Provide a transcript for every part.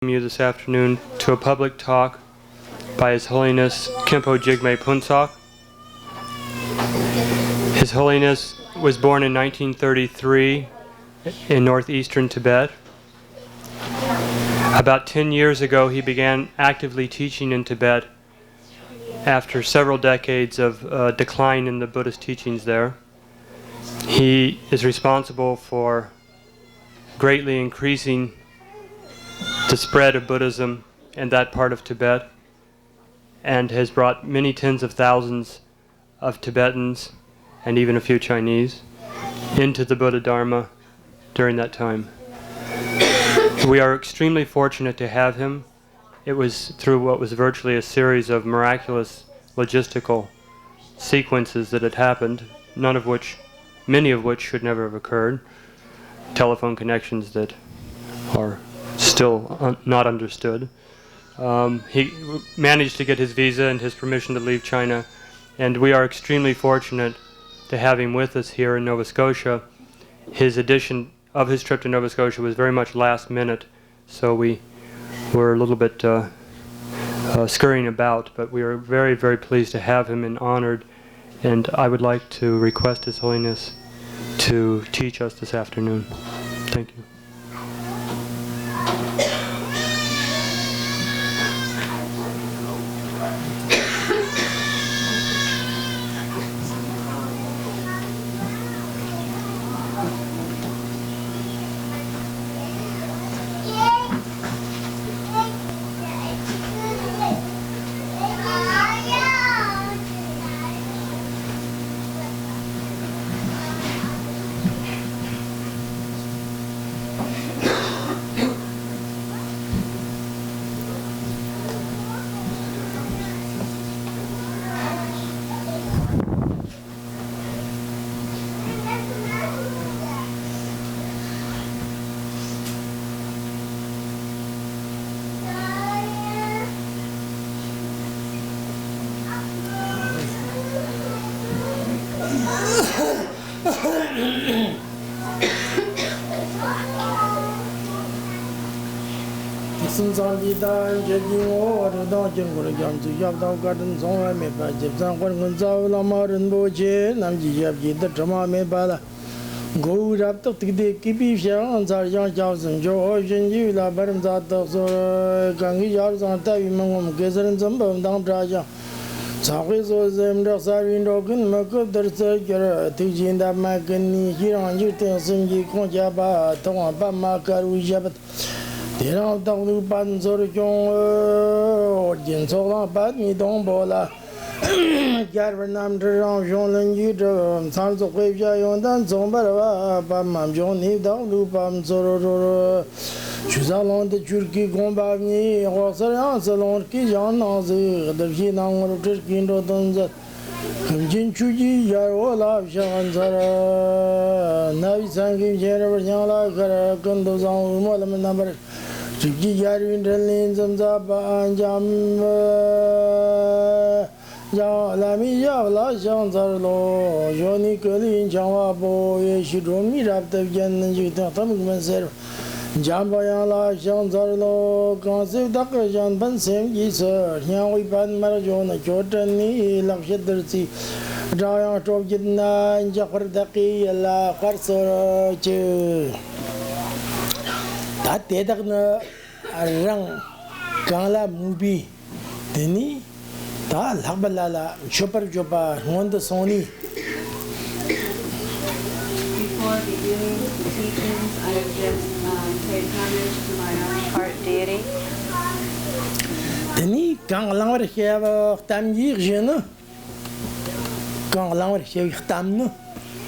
You this afternoon to a public talk by His Holiness Khenpo Jigme Phuntsok. His Holiness was born in 1933 in northeastern Tibet. About 10 years ago, he began actively teaching in Tibet after several decades of decline in the Buddhist teachings there. He is responsible for greatly increasing the spread of Buddhism in that part of Tibet, and has brought many tens of thousands of Tibetans and even a few Chinese into the Buddha Dharma during that time. We are extremely fortunate to have him. It was through what was virtually a series of miraculous logistical sequences that had happened, many of which should never have occurred. Telephone connections that are still not understood. He managed to get his visa and his permission to leave China, and we are extremely fortunate to have him with us here in Nova Scotia. His addition of his trip to Nova Scotia was very much last minute, so we were a little bit scurrying about, but we are very, very pleased to have him and honored, and I would like to request His Holiness to teach us this afternoon. Thank you.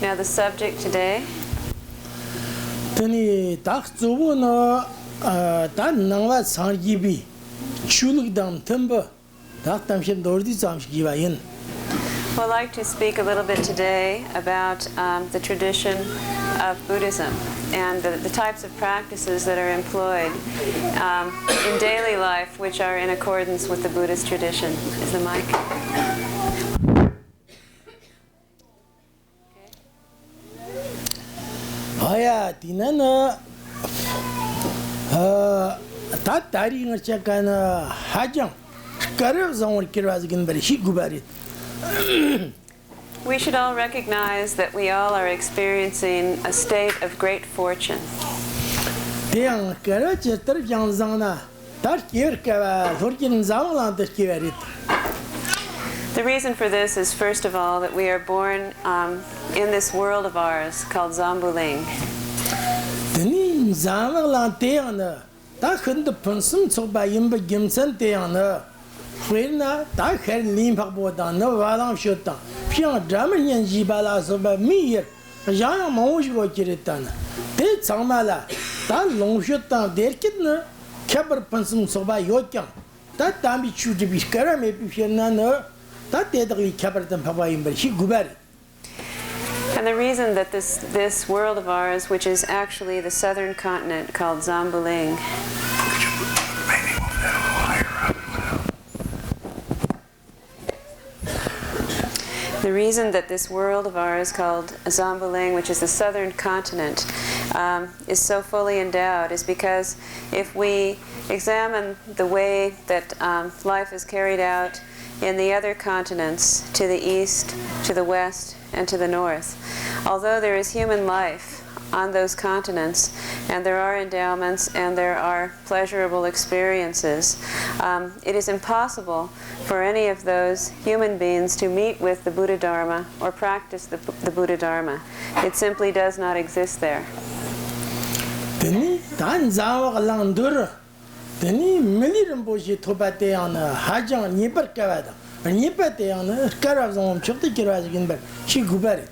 Now the subject today I'd like to speak a little bit today about the tradition of Buddhism and the types of practices that are employed in daily life which are in accordance with the Buddhist tradition. Is the mic? Haya tinana 다 다리가 잠깐 하장 가려서 kirwazgin bari shi gubarit. We should all recognize that we all are experiencing a state of great fortune. Yang kara chetar yang zangna tar kier ka thorkin zamlan tar kiverit. The reason for this is, first of all, that we are born in this world of ours called Zambuling. Tani zamlan teyana ta khund pansum choba yimba gimsan teyana. Frena ta kher lim phak bodan no walang shota. Pyang draman yan jibala soba mir. Yang mauj go kiritana. Te changmala ta long shota derkitna khabar pansum soba yokyang. Ta tambi chuji bi kara me pyana no. And the reason that this world of ours, which is actually the southern continent called Zambuling, the reason that this world of ours called Zambuling, which is the southern continent, is so fully endowed is because if we examine the way that life is carried out in the other continents, to the east, to the west, and to the north, although there is human life on those continents, and there are endowments, and there are pleasurable experiences, it is impossible for any of those human beings to meet with the Buddha Dharma or practice the Buddha Dharma. It simply does not exist there. Tani miliram boshi topate ana hajang nipar kavada. Nipate ana karavzam chukti kirazgin bar shi gubari.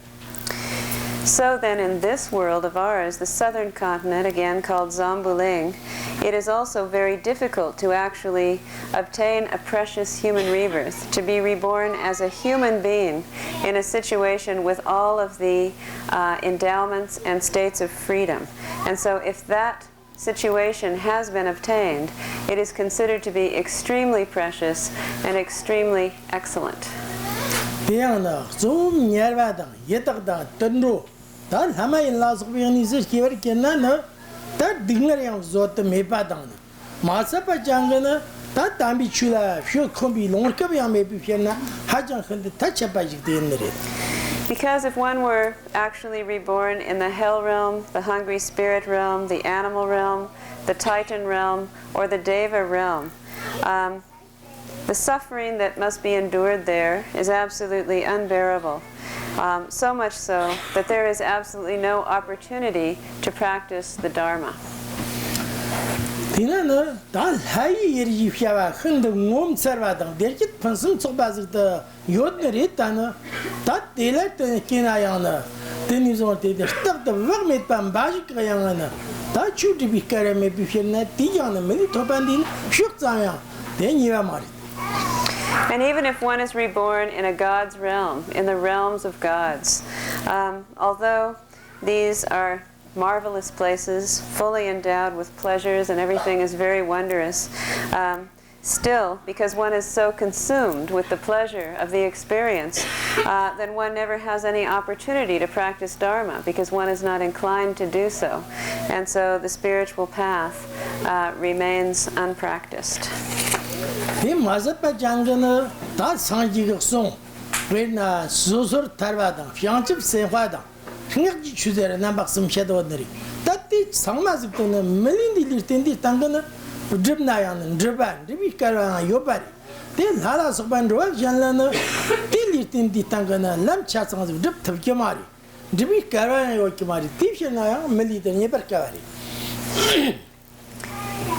So then in this world of ours, the southern continent, again called Zambuling, it is also very difficult to actually obtain a precious human rebirth, to be reborn as a human being in a situation with all of the endowments and states of freedom. And so if that situation has been obtained, it is considered to be extremely precious and extremely excellent. Because if one were actually reborn in the hell realm, the hungry spirit realm, the animal realm, the Titan realm, or the Deva realm, the suffering that must be endured there is absolutely unbearable. So much so that there is absolutely no opportunity to practice the Dharma. And even if one is reborn in a God's realm, in the realms of gods, although these are marvelous places, fully endowed with pleasures and everything is very wondrous, still, because one is so consumed with the pleasure of the experience, then one never has any opportunity to practice Dharma, because one is not inclined to do so. And so the spiritual path remains unpracticed.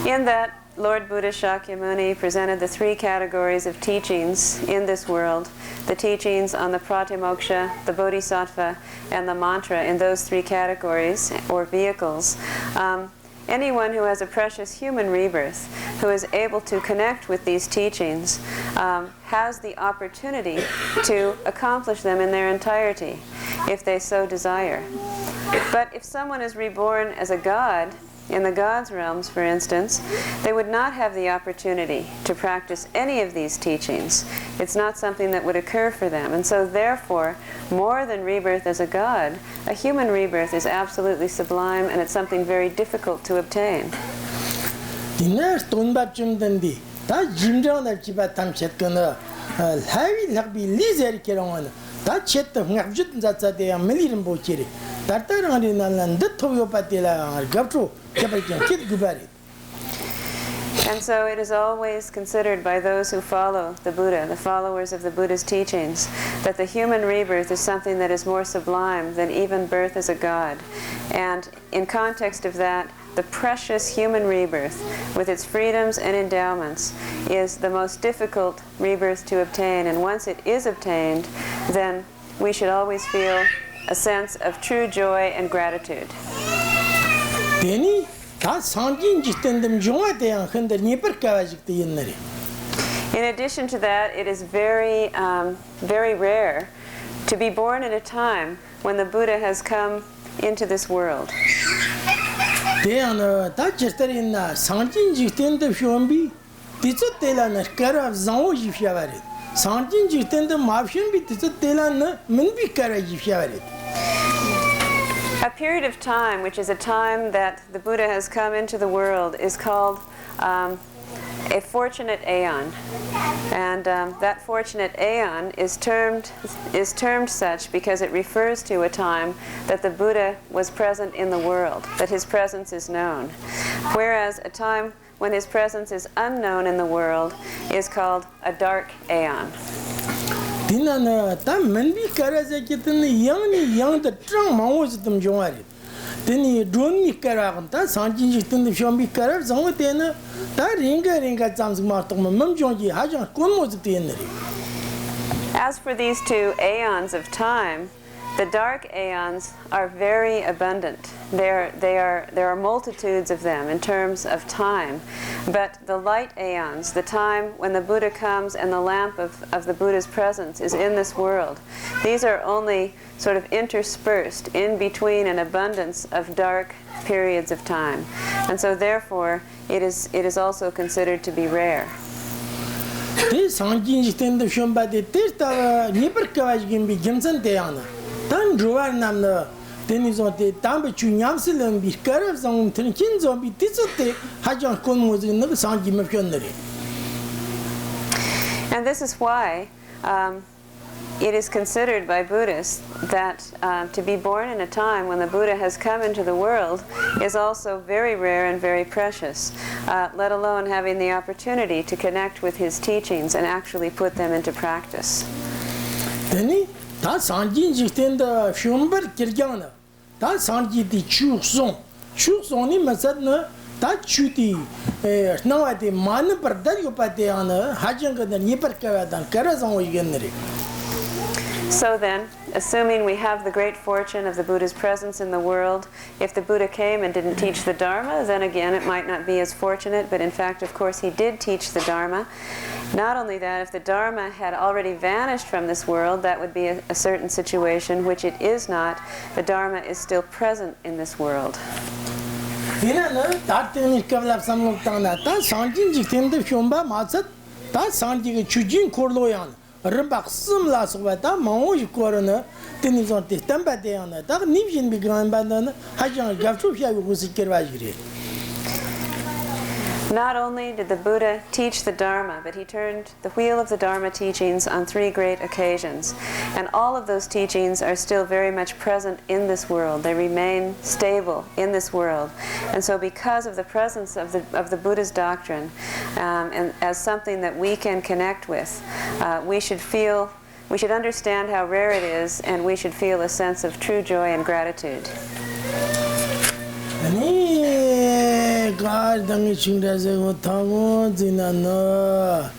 In that, Lord Buddha Shakyamuni presented the three categories of teachings in this world, the teachings on the pratimoksha, the bodhisattva, and the mantra. In those three categories, or vehicles, anyone who has a precious human rebirth, who is able to connect with these teachings, has the opportunity to accomplish them in their entirety, if they so desire. But if someone is reborn as a god, in the gods' realms, for instance, they would not have the opportunity to practice any of these teachings. It's not something that would occur for them. And so therefore, more than rebirth as a god, a human rebirth is absolutely sublime, and it's something very difficult to obtain. Dinner stone baptism dandi. That Jim John that Chibatam Chetkana, heavy Labi Lizer Kiron, that chet of Napjut that they are million bochiri. That around in Alan, the Toyo Patilla, or Gapro, Capitan Kid Gubari. And so it is always considered by those who follow the Buddha, the followers of the Buddha's teachings, that the human rebirth is something that is more sublime than even birth as a god. And in context of that, the precious human rebirth, with its freedoms and endowments, is the most difficult rebirth to obtain. And once it is obtained, then we should always feel a sense of true joy and gratitude. Denny? In addition to that, it is very, very rare to be born at a time when the Buddha has come into this world. A period of time, which is a time that the Buddha has come into the world, is called a fortunate aeon. And that fortunate aeon is termed such because it refers to a time that the Buddha was present in the world, that his presence is known. Whereas a time when his presence is unknown in the world is called a dark aeon. Dinana, that men be Karazakitan, young the trunk was them joined. Then you don't make Karam, that Sanjin in the Shombi Karabs on the dinner, that ringa Sam's Martom, Mumjongi, Hajan, Kumos the dinner. As for these two aeons of time, the dark aeons are very abundant. There are multitudes of them in terms of time. But the light aeons, the time when the Buddha comes and the lamp of the Buddha's presence is in this world, these are only sort of interspersed in between an abundance of dark periods of time. And so therefore, it is also considered to be rare. This Sanjin in the Shumba, the Tista, Nipperkavaj Gimbi, Jimson Diana. Then Joanna, then is on the Tambachu Yamsil and be Karabs on Trinkins or be Tisote, Hajan Kun was in the Sanjim of Yonari. And this is why it is considered by Buddhists that to be born in a time when the Buddha has come into the world is also very rare and very precious, let alone having the opportunity to connect with his teachings and actually put them into practice. That Sanjin in the Shumber Kirjana, that Sanji the Chusong, Chusoni Masana, that Chuti, now at the Man per Daliopatiana, Hajanga the Nipperkava and Karazon Yanari. So then, assuming we have the great fortune of the Buddha's presence in the world, if the Buddha came and didn't teach the Dharma, then again it might not be as fortunate, but in fact, of course, he did teach the Dharma. Not only that, if the Dharma had already vanished from this world, that would be a certain situation, which it is not. The Dharma is still present in this world. Rebak Sumla Sovata, Maui Corona, Tennis on the Tampadiana, that Nivian began by the Hajan Gafufia was Kirvajiri. Not only did the Buddha teach the Dharma, but he turned the wheel of the Dharma teachings on 3 great occasions. And all of those teachings are still very much present in this world. They remain stable in this world. And so because of the presence of the Buddha's doctrine, and as something that we can connect with, we should understand how rare it is, and we should feel a sense of true joy and gratitude. God, the Chindazo Tamo, Zinana,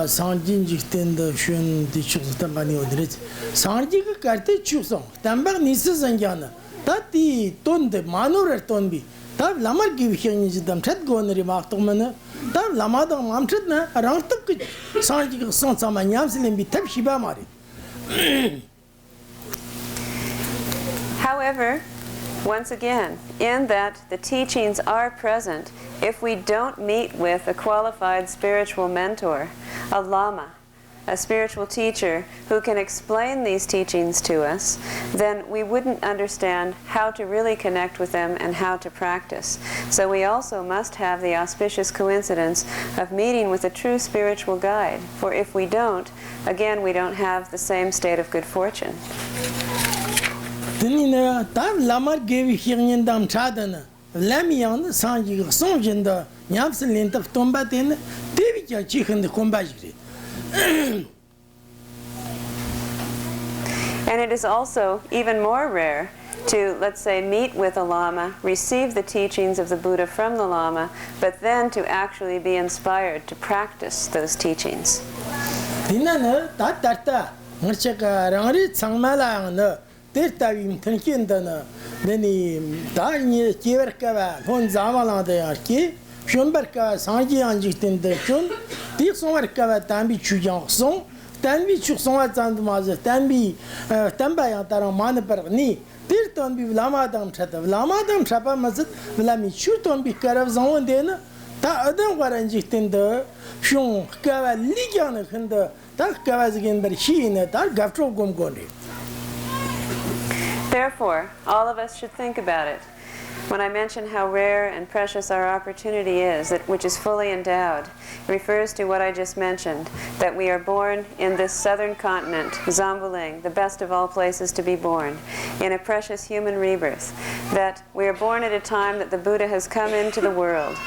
Sanjin Jistin, the Shun, the Chustamani Odrit, Sanjika Karte Chusong, Tamba Nisas and Yana, that the Ton de Manor Tonbi, that Lama give him them Ted go on the remark to Mana, that Lamada Mamtredna, around the Sanjika Son Samanyams and be Tap Shibamari. However, once again, in that the teachings are present, if we don't meet with a qualified spiritual mentor, a lama, a spiritual teacher who can explain these teachings to us, then we wouldn't understand how to really connect with them and how to practice. So we also must have the auspicious coincidence of meeting with a true spiritual guide, for if we don't, again we don't have the same state of good fortune. Then that Lamar gave hearing dam chadana. Lamian, Sanji, Sonjenda, Yamson Lint of Tombatin, David Chicken the Combagiri. And it is also even more rare to, let's say, meet with a Lama, receive the teachings of the Buddha from the Lama, but then to actually be inspired to practice those teachings. Dinana, that, Merchaka, Rangri, Sangmala, Tertavim, Tankindana, then he Dani, Kiverkava, Von Zavala, the Arki, Schumberka, Sanji Anjit the Chun, Tixomarkava, Tambi Chujan Song, Tambi Chuson and Maza, Tambi, Tambay Taramana Perni, Tirton be Lamadam Chata, Lamadam Chapa Mazet, Lami Chuton be Caravzon then, Ta Adam Waranjit in the Shun, Kava Ligan and the Takavas again the Sheen, that Gafro Gomgoni. Therefore, all of us should think about it. When I mention how rare and precious our opportunity is, which is fully endowed, it refers to what I just mentioned, that we are born in this southern continent, Zambuling, the best of all places to be born, in a precious human rebirth, that we are born at a time that the Buddha has come into the world.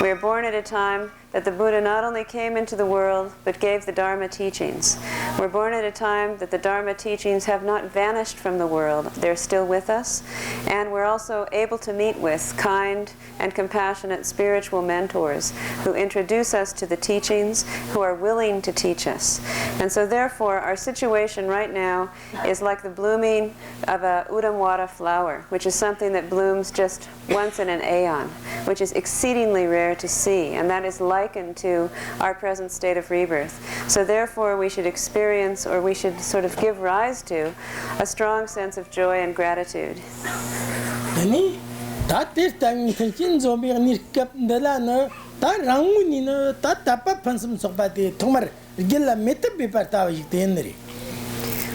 We are born at a time that the Buddha not only came into the world, but gave the Dharma teachings. We're born at a time that the Dharma teachings have not vanished from the world. They're still with us. And we're also able to meet with kind and compassionate spiritual mentors who introduce us to the teachings, who are willing to teach us. And so therefore, our situation right now is like the blooming of a udamwara flower, which is something that blooms just once in an aeon, which is exceedingly rare to see, and that is likened to our present state of rebirth. So therefore we should experience, or we should sort of give rise to, a strong sense of joy and gratitude.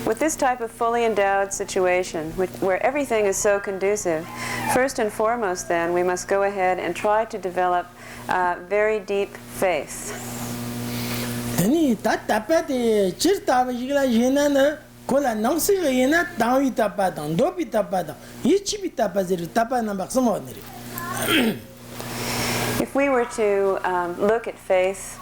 With this type of fully endowed situation, where everything is so conducive, first and foremost then, we must go ahead and try to develop very deep faith. If we were to look at faith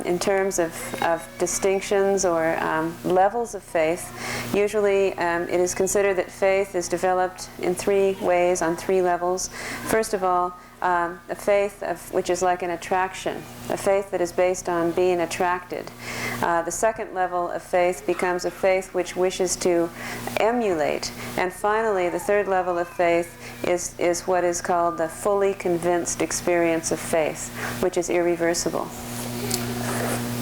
in terms of distinctions or levels of faith, usually it is considered that faith is developed in three ways, on three levels. First of all, a faith which is like an attraction, a faith that is based on being attracted. The second level of faith becomes a faith which wishes to emulate. And finally, the third level of faith is what is called the fully convinced experience of faith, which is irreversible.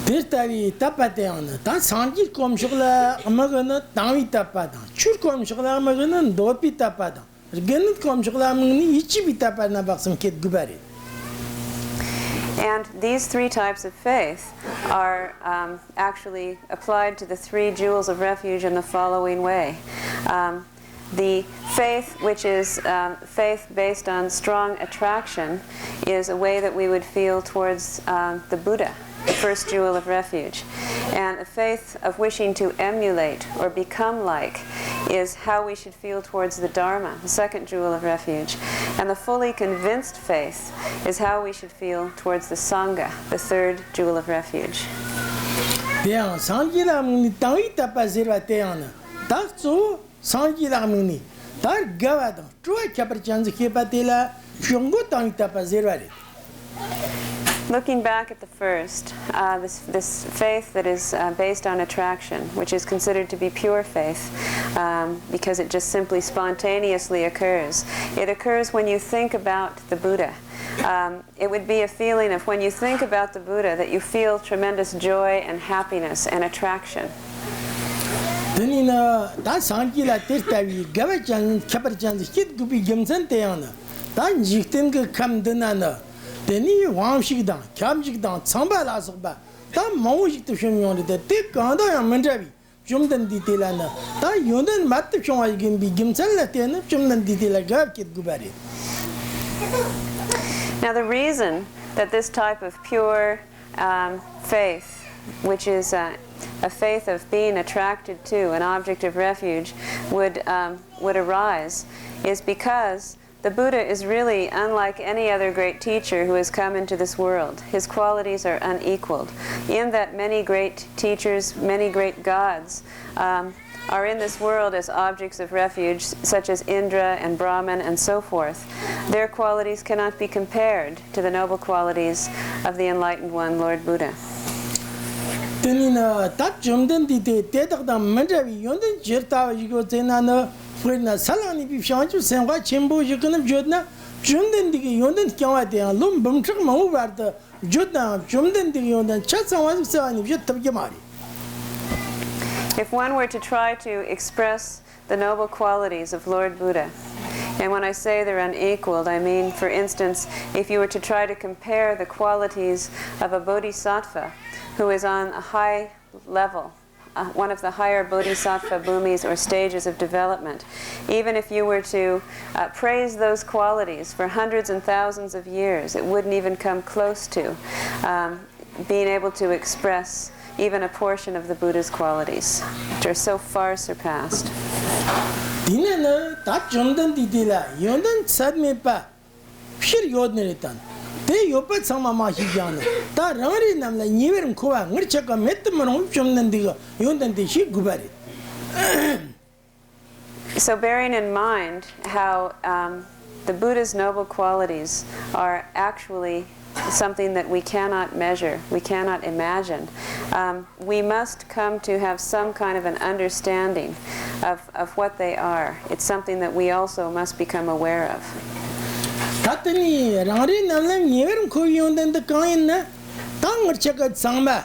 Tirtavi tapateana, ta sanji komshukla amagana tawi tapada, chur komshukla amagana dopi tapada, genut komshukla amagani ichibi tapada baksam ket gubari. And these three types of faith are actually applied to the three jewels of refuge in the following way. The faith, which is faith based on strong attraction, is a way that we would feel towards the Buddha, the first jewel of refuge. And a faith of wishing to emulate or become like is how we should feel towards the Dharma, the second jewel of refuge. And the fully convinced faith is how we should feel towards the Sangha, the third jewel of refuge. Looking back at the first, this faith that is based on attraction, which is considered to be pure faith, because it just simply spontaneously occurs. It occurs when you think about the Buddha. It would be a feeling of when you think about the Buddha that you feel tremendous joy and happiness and attraction. Teni wamshikdan, kamjikdan, tsamba lasukba, 다 마오식 또 쇼미온데 때 간다야 먼저비 좀든 디테일하나 다 요는 맞도 좀 알긴 비 김살라 때는 좀든 디테일하게 구바리. Now the reason that this type of pure faith, which is a faith of being attracted to an object of refuge, would arise, is because the Buddha is really unlike any other great teacher who has come into this world. His qualities are unequaled, in that many great teachers, many great gods, are in this world as objects of refuge, such as Indra and Brahman and so forth. Their qualities cannot be compared to the noble qualities of the Enlightened One, Lord Buddha. Tenina that jumden dite tetakda manjavi yonden jerta yigo tenana frena salani bi shanchu senwa chembo yikun jodna jumden dige yonden kyawa de lum bumchak mau varda jodna jumden dige yonden chatsawa sani jet tabge mari. If one were to try to express the noble qualities of Lord Buddha, and when I say they're unequaled, I mean, for instance, if you were to try to compare the qualities of a bodhisattva who is on a high level, one of the higher bodhisattva bhumis or stages of development, even if you were to praise those qualities for hundreds and thousands of years, it wouldn't even come close to being able to express even a portion of the Buddha's qualities, which are so far surpassed. Dinana that jumden didila yonden sadmepa pir yodneretan te yopat sama ma hijana ta rangri namla niverum kowa ngirchaka metmron jumden diga yonden de shi gubari. So bearing in mind how the Buddha's noble qualities are actually something that we cannot measure, we cannot imagine, we must come to have some kind of an understanding of what they are. It's something that we also must become aware of. Tatani rangri namla niverum koyondan de kainna tangar chaka sangba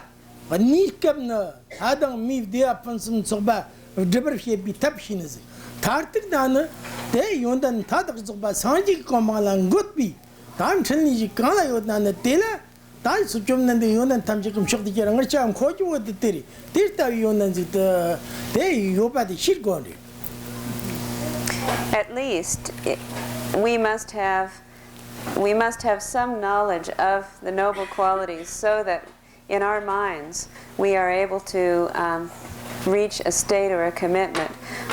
nikabna hadang mi de apansum soba deber he bitapshiniz tartik dana de yondan tadak soba sanji komalan gutbi tam chenni kala yodna tela ta sujumnan de yonan tamjikum shokdi rangar cham khoju wad teri tirta yonan de yoba de shirgoni. At least we must have some knowledge of the noble qualities so that in our minds we are able to reach a state or a commitment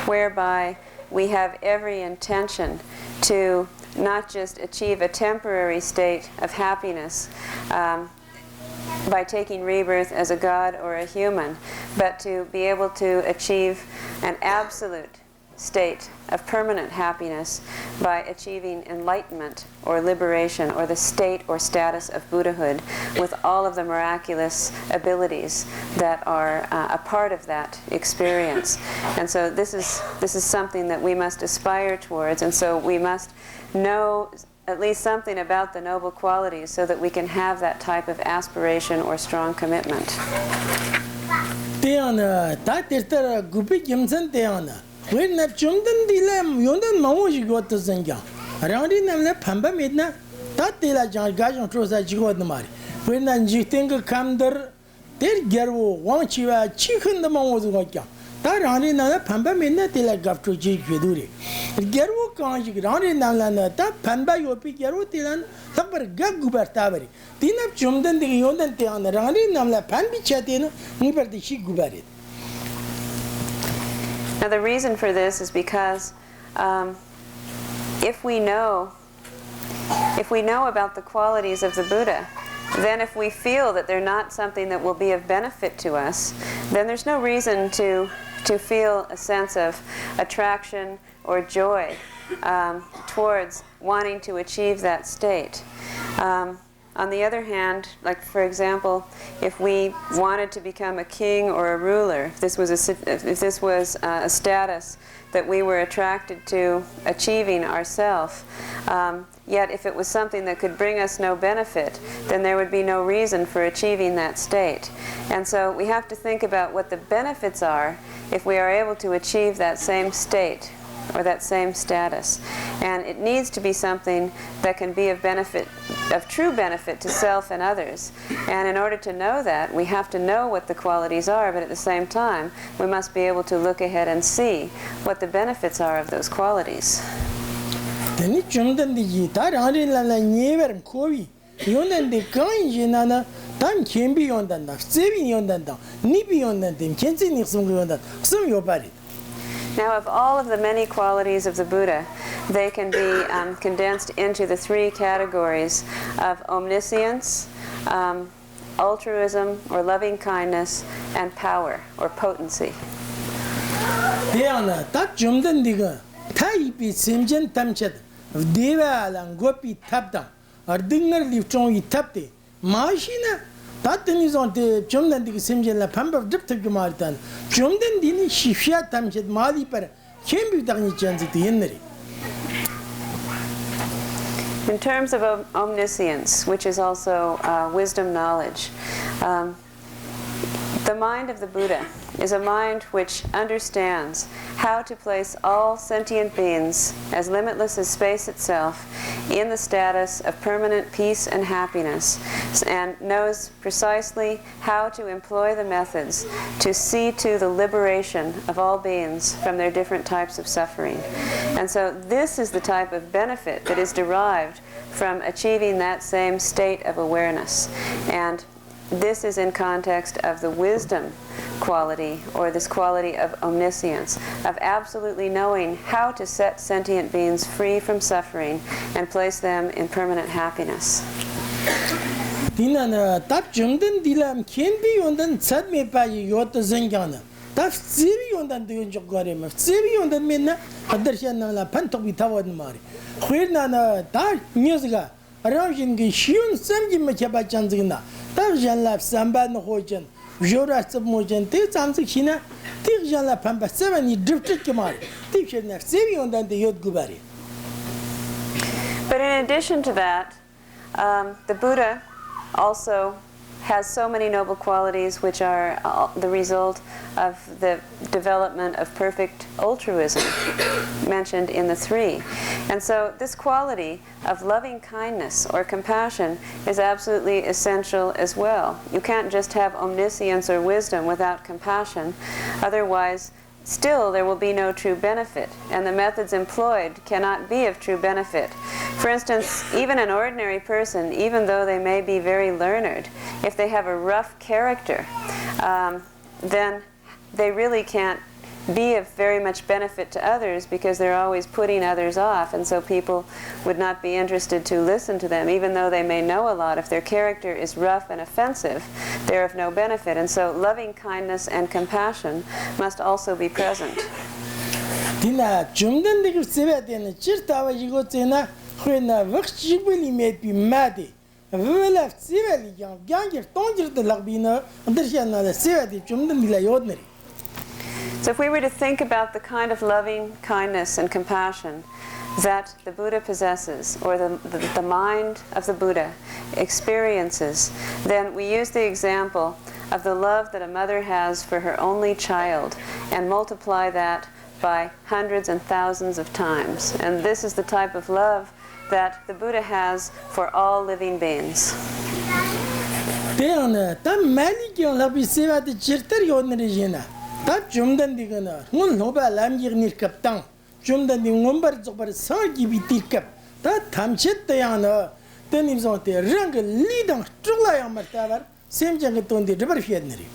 whereby we have every intention to not just achieve a temporary state of happiness by taking rebirth as a god or a human, but to be able to achieve an absolute state of permanent happiness by achieving enlightenment or liberation or the state or status of Buddhahood with all of the miraculous abilities that are a part of that experience. And so this is something that we must aspire towards, and so we must know at least something about the noble qualities so that we can have that type of aspiration or strong commitment. Teana ta tirtara gupi kimsan teana when na chumdan dilam yondan mamoji got zanga around in namla pamba midna ta tela jar gajon trosa jigot mari when na jiting kamdar ter gerwo wanchiwa chikhun the mamozu gakya ta rani na pamba midna tela gafto ji geduri gerwo kanji rani na ta pamba yopi gerwo tilan sabar gagubar tabari tinap chumdan de yondan teana rani namla panbi chatena nibar de shi gubari. Now the reason for this is because if we know about the qualities of the Buddha, then if we feel that they're not something that will be of benefit to us, then there's no reason to feel a sense of attraction or joy towards wanting to achieve that state. On the other hand, like for example, if we wanted to become a king or a ruler, if this was a status that we were attracted to achieving ourselves, yet if it was something that could bring us no benefit, then there would be no reason for achieving that state. And so we have to think about what the benefits are if we are able to achieve that same state or that same status. And it needs to be something that can be of benefit, of true benefit to self and others. And in order to know that, we have to know what the qualities are, but at the same time, we must be able to look ahead and see what the benefits are of those qualities. Then Jumdandi, Tarana, never Kovi, Yonan de Kanjana, Tan can be on that, saving on that, Nibi on that, Kensin on that, some your body. Now, of all of the many qualities of the Buddha, they can be condensed into the three categories of omniscience, altruism or loving kindness, and power or potency. Diana, that Jumdandiga, Taipi Simjan Tamchet, Deva and Gopi Tapta, or Dinger Lifton Tapte, Mashina. That is on the Jumdandig Simjan La Pampa of Dipta Gumartan. Jumdandini, Shifia Tamchet Mali per, came be done chance at the end. In terms of omniscience, which is also wisdom knowledge, the mind of the Buddha is a mind which understands how to place all sentient beings, as limitless as space itself, in the status of permanent peace and happiness, and knows precisely how to employ the methods to see to the liberation of all beings from their different types of suffering. And so this is the type of benefit that is derived from achieving that same state of awareness. And this is in context of the wisdom quality, or this quality of omniscience, of absolutely knowing how to set sentient beings free from suffering and place them in permanent happiness. Dinana, that Jumdan Dilam can be on the Sadme by Yota Zengana. That's Sivi on the Jogorem, Sivi on the Mina, Adershana, Pantobitawa Mari. Quirnana, that musica, arranging Shun Samji Machabachanzina, that Jan Lap Samban Hojan. Jura submojan, take something China, take Jala Pampa 7, he drifted Kamar, take Shana, saving on the Yod Gubari. But in addition to that, the Buddha also has so many noble qualities which are the result of the development of perfect altruism mentioned in the three. And so this quality of loving kindness or compassion is absolutely essential as well. You can't just have omniscience or wisdom without compassion. Otherwise, still there will be no true benefit, and the methods employed cannot be of true benefit. For instance, even an ordinary person, even though they may be very learned, if they have a rough character, then they really can't be of very much benefit to others, because they're always putting others off, and so people would not be interested to listen to them. Even though they may know a lot, if their character is rough and offensive, they're of no benefit. And so loving kindness and compassion must also be present. Dina Jumdan de Sevatin, Chirtawa Yigotina, when a workshiply may be mad. We left Sevali, Ganger, Tonger the Labina, and there's another Sevati, Jumdan de ordinary. So if we were to think about the kind of loving kindness and compassion that the Buddha possesses, or the mind of the Buddha experiences, then we use the example of the love that a mother has for her only child and multiply that by hundreds and thousands of times. And this is the type of love that the Buddha has for all living beings. That Jumdan Digana, Nova Lamir Nirkaptan, Jumdan the Number Zobar Sargi Bitikap, that Tamchet Diana, then is on the Rangle leader, Trulaya Martavar, same Jangaton the River Fiadneri.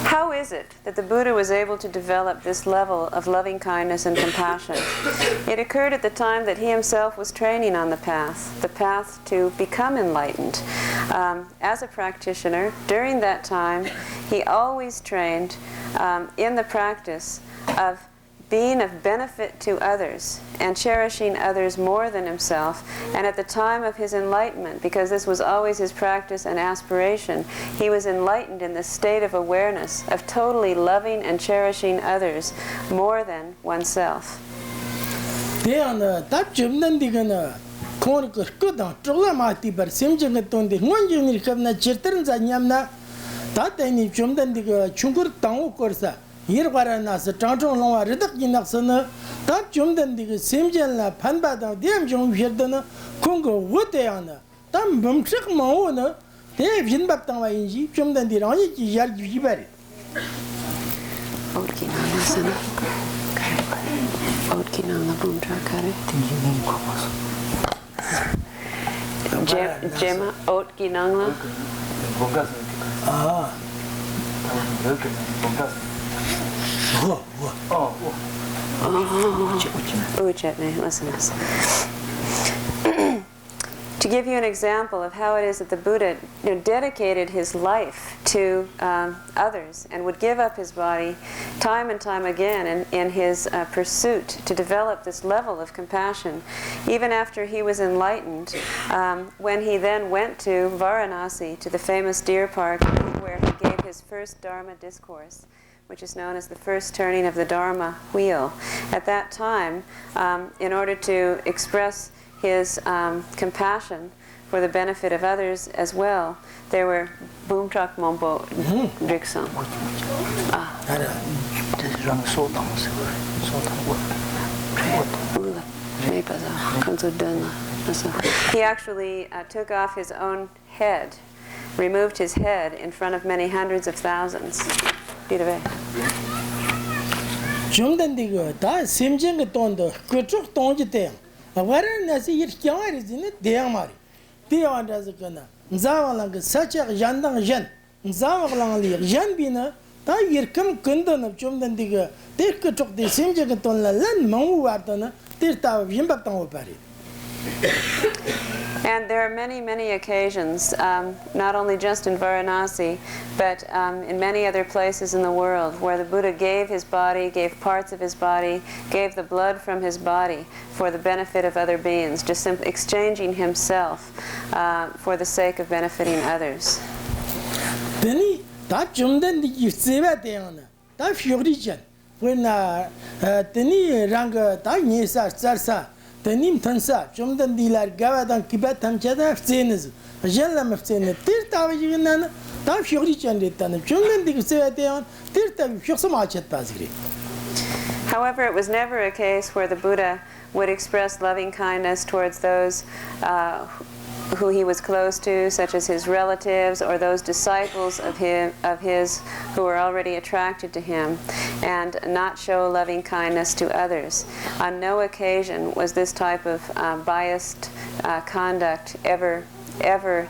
How is it that the Buddha was able to develop this level of loving kindness and compassion? It occurred at the time that he himself was training on the path to become enlightened. As a practitioner, during that time, he always trained in the practice of being of benefit to others and cherishing others more than himself. And at the time of his enlightenment, because this was always his practice and aspiration, he was enlightened in the state of awareness of totally loving and cherishing others more than oneself. 일과라나서 장정롱와 르덕이낙서는 다 좀된디가 심전라 판바당 대암종 위에다는 공고 워대야나 다 멈쩍 마오나 대빈밥당와 인지 좀된디랑 이지 yar기바리 Outkinanglasana. Outkinangla bumtrakare. Gemma outkinangla. 아. Listen. To give you an example of how it is that the Buddha dedicated his life to others and would give up his body time and time again in his pursuit to develop this level of compassion, even after he was enlightened, when he then went to Varanasi, to the famous deer park, where he gave his first Dharma discourse, which is known as the first turning of the Dharma wheel. At that time, in order to express his compassion for the benefit of others as well, there were Bumtrak Mombo Driksang. He actually took off his own head, removed his head in front of many hundreds of thousands. 좀된디가 다 심정의 돈도 그쪽 돈지 때 와라나시 이렇게하리지네 대양마리 대양한다서 그나 자왕랑 그 사적 잔당 잔 자왕랑리 잔비나 다 이렇게 근도는 좀된디가 대 그쪽 대 심정의 돈란 멍우 왔다나 대다 임박당 오바리. And there are many, many occasions, not only just in Varanasi, but in many other places in the world, where the Buddha gave his body, gave parts of his body, gave the blood from his body for the benefit of other beings, just simply exchanging himself for the sake of benefiting others. Then, that Jumden the Seva Diana, that Fiorijan, when Teni Ranga, that Nisa, Sarsa. Tenim tansa, jomdan dilar gavadan kibatam chada fsenes. Jellam fsenes. Tirta vijinana, tam fiori chanditana. Jomdan digseateon, tirta fiosomachet pasgri. However, it was never a case where the Buddha would express loving kindness towards those who he was close to, such as his relatives or those disciples of his who were already attracted to him, and not show loving kindness to others. On no occasion was this type of biased conduct ever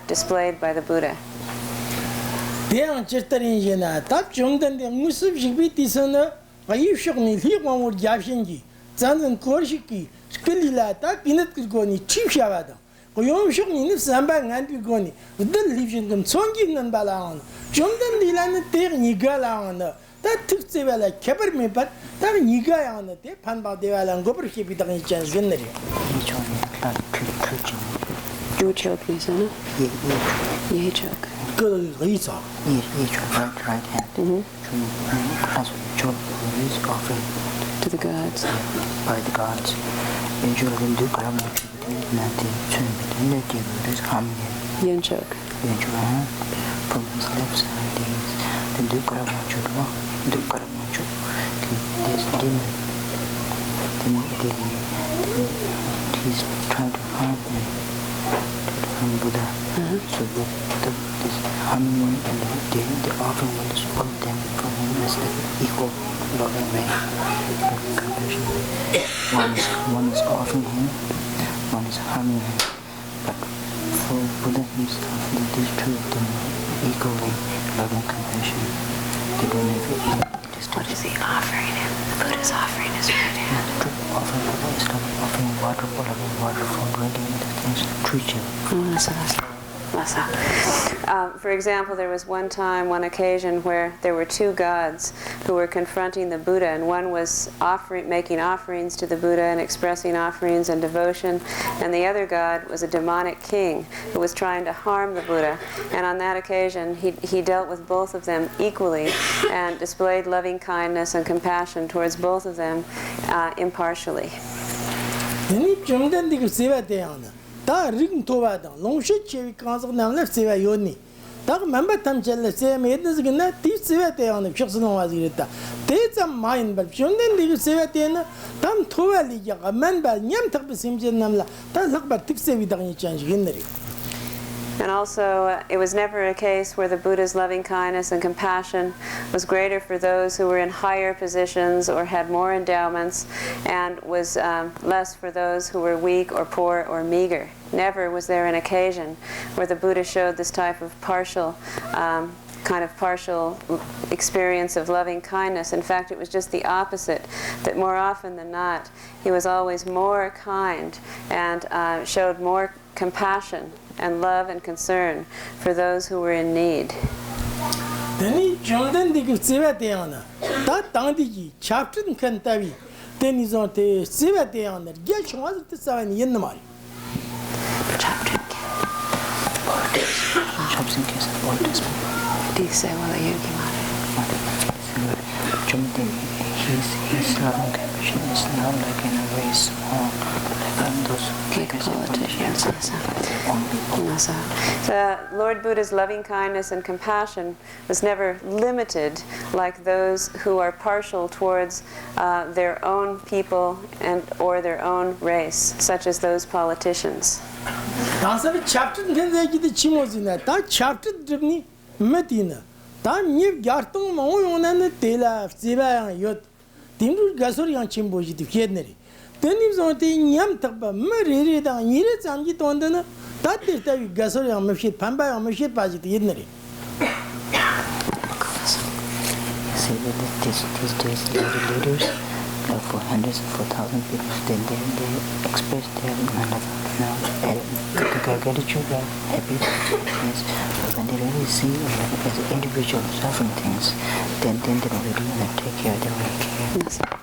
displayed by the Buddha. Deang chirtarin jena, tap jomdan de musub jibiti sana, ayushokni liwan or jashingi, zandan korshiki, skilila tak inat kigoni chipshavada. Koyom shokni nif sambang anti goni, udal livshin gum songi nan balaan. Jomdan dilan ter nigalaan, that took sevela keper me but that nigayan, te panba devalan gopper shipitan chance generi. You choke me, son? You choke. Good reason. Right hand. Offering to the gods. By the gods. Usually do karma. Nothing. Yenchok. From his left side is the Dukaramachu. This demon. He's trying to harm me. From Buddha. So this harming one and the offering one is all of them from him as the equal loving way. Compassion. One is offering him. One is harming him, but for Buddha himself, these two of them are equally loving compassion. They don't have any distance. What is he offering him? The Buddha's offering his right hand. The offering is like offering water for drinking, the things preaching. For example, there was one occasion where there were two gods who were confronting the Buddha, and one was making offerings to the Buddha and expressing offerings and devotion, and the other god was a demonic king who was trying to harm the Buddha. And on that occasion, he dealt with both of them equally and displayed loving kindness and compassion towards both of them impartially. 다 링 토바다 롱시 체비 간서 남래 세와 요니 딱 멤버 탐jel레 세메드스 근나 티스베테 안 fik스노 와지르다 대자 마인 바 존된 디그 세베테나 담 토발리가 맨바 냠탁 비심젠남라 다 락바 틱세비다니 찬지긴네리. And also, it was never a case where the Buddha's loving kindness and compassion was greater for those who were in higher positions or had more endowments, and was less for those who were weak or poor or meager. Never was there an occasion where the Buddha showed this type of partial experience of loving kindness. In fact, it was just the opposite, that more often than not, he was always more kind and showed more compassion and love and concern for those who were in need. Then Jordan the Sivateana, that Tandiji, chapter in Kantavi, then is on the Sivateana, get was the 7 in the Mari. Chapter Chops in case of orders. Dice wala yogi His loving compassion is not like in a very small, like those politicians. The Lord Buddha's loving kindness and compassion was never limited like those who are partial towards their own people and or their own race, such as those politicians. That's a chapter in the Chimosina, that chapter driven Medina. That new Garton Mon and Tela, Siva and Yot, Timur Gasori and Chimboji to Kennedy. Then is on the Yamtaba, Mary, and Yiris and Yitondana, that is the Gasori and Machine Pamba and Machine Pajit Yidneri. See that these days the leaders, for hundreds for 1,000 people, they express their gratitude and happiness. But when they really see as an individual suffering things, then they don't really take care of their own care.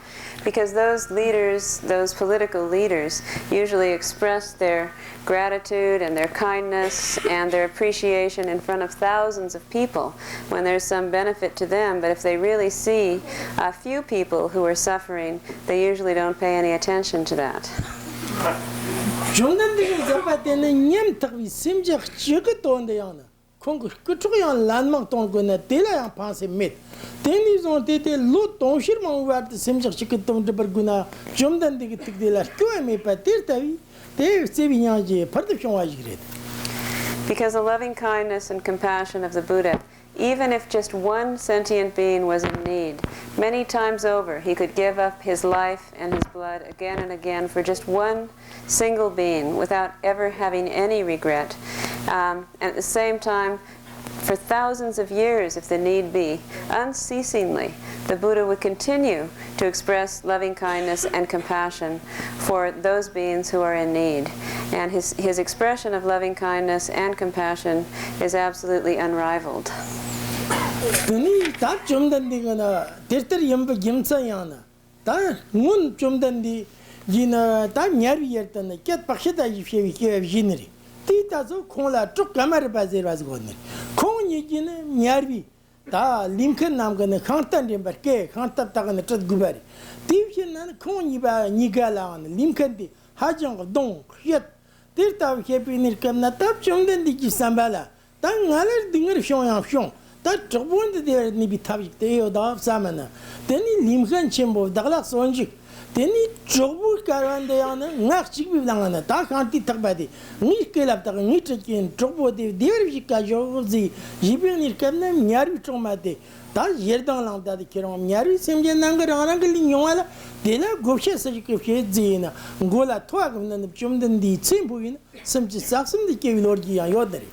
Because those leaders, those political leaders, usually express their gratitude and their kindness and their appreciation in front of thousands of people when there's some benefit to them. But if they really see a few people who are suffering, they usually don't pay any attention to that. Landmark don't go na tela pass met. Then is on the loot on Shirman where the Simja chicken to Berguna, Jumdan de Tigdela, QMA Patirtavi, they Sevinyaji, Partition was great. Because the loving kindness and compassion of the Buddha, even if just one sentient being was in need, many times over he could give up his life and his blood again and again for just one single being without ever having any regret. And at the same time, for thousands of years, if the need be, unceasingly, the Buddha would continue to express loving kindness and compassion for those beings who are in need. And his expression of loving kindness and compassion is absolutely unrivaled. That Jumdandingana, Terter Yamba Gimsayana, that Moon Jumdandi, Gina, that Nyariyatan, Cat Pacheta, if you have Gineri. Titazo Kola took Gamar Bazir was gone. Kony Nyarvi, Da Lincoln Namgan, Kantan Yambarke, Kantap Tagan, Gubari. Division and Konyiba, Nigalan, Lincoln, Hajang, Don, yet. Tirta Happy Nirkam, Natap Jumdan Diki Sambala, Tangaler Dinger Shon. That won't there be Tavik Teoda Samana. Then in Limkan Chimbo, Douglas Onjik. Then he Jobu Karandeana, Nachik Vilana, Takanti Tabadi, Nikel after Nitrikin, Trobo de Dervika Josi, Jibin Nirkana, Nyari Tromate, that's Yerdan that the Kiram Nyari, Simjan Nanga, Angelinola, De la Gosha Sajik Zina, Gola Twag, and the Jumdan di Simpuin, some Saxon the Kivilorgi and Yodari.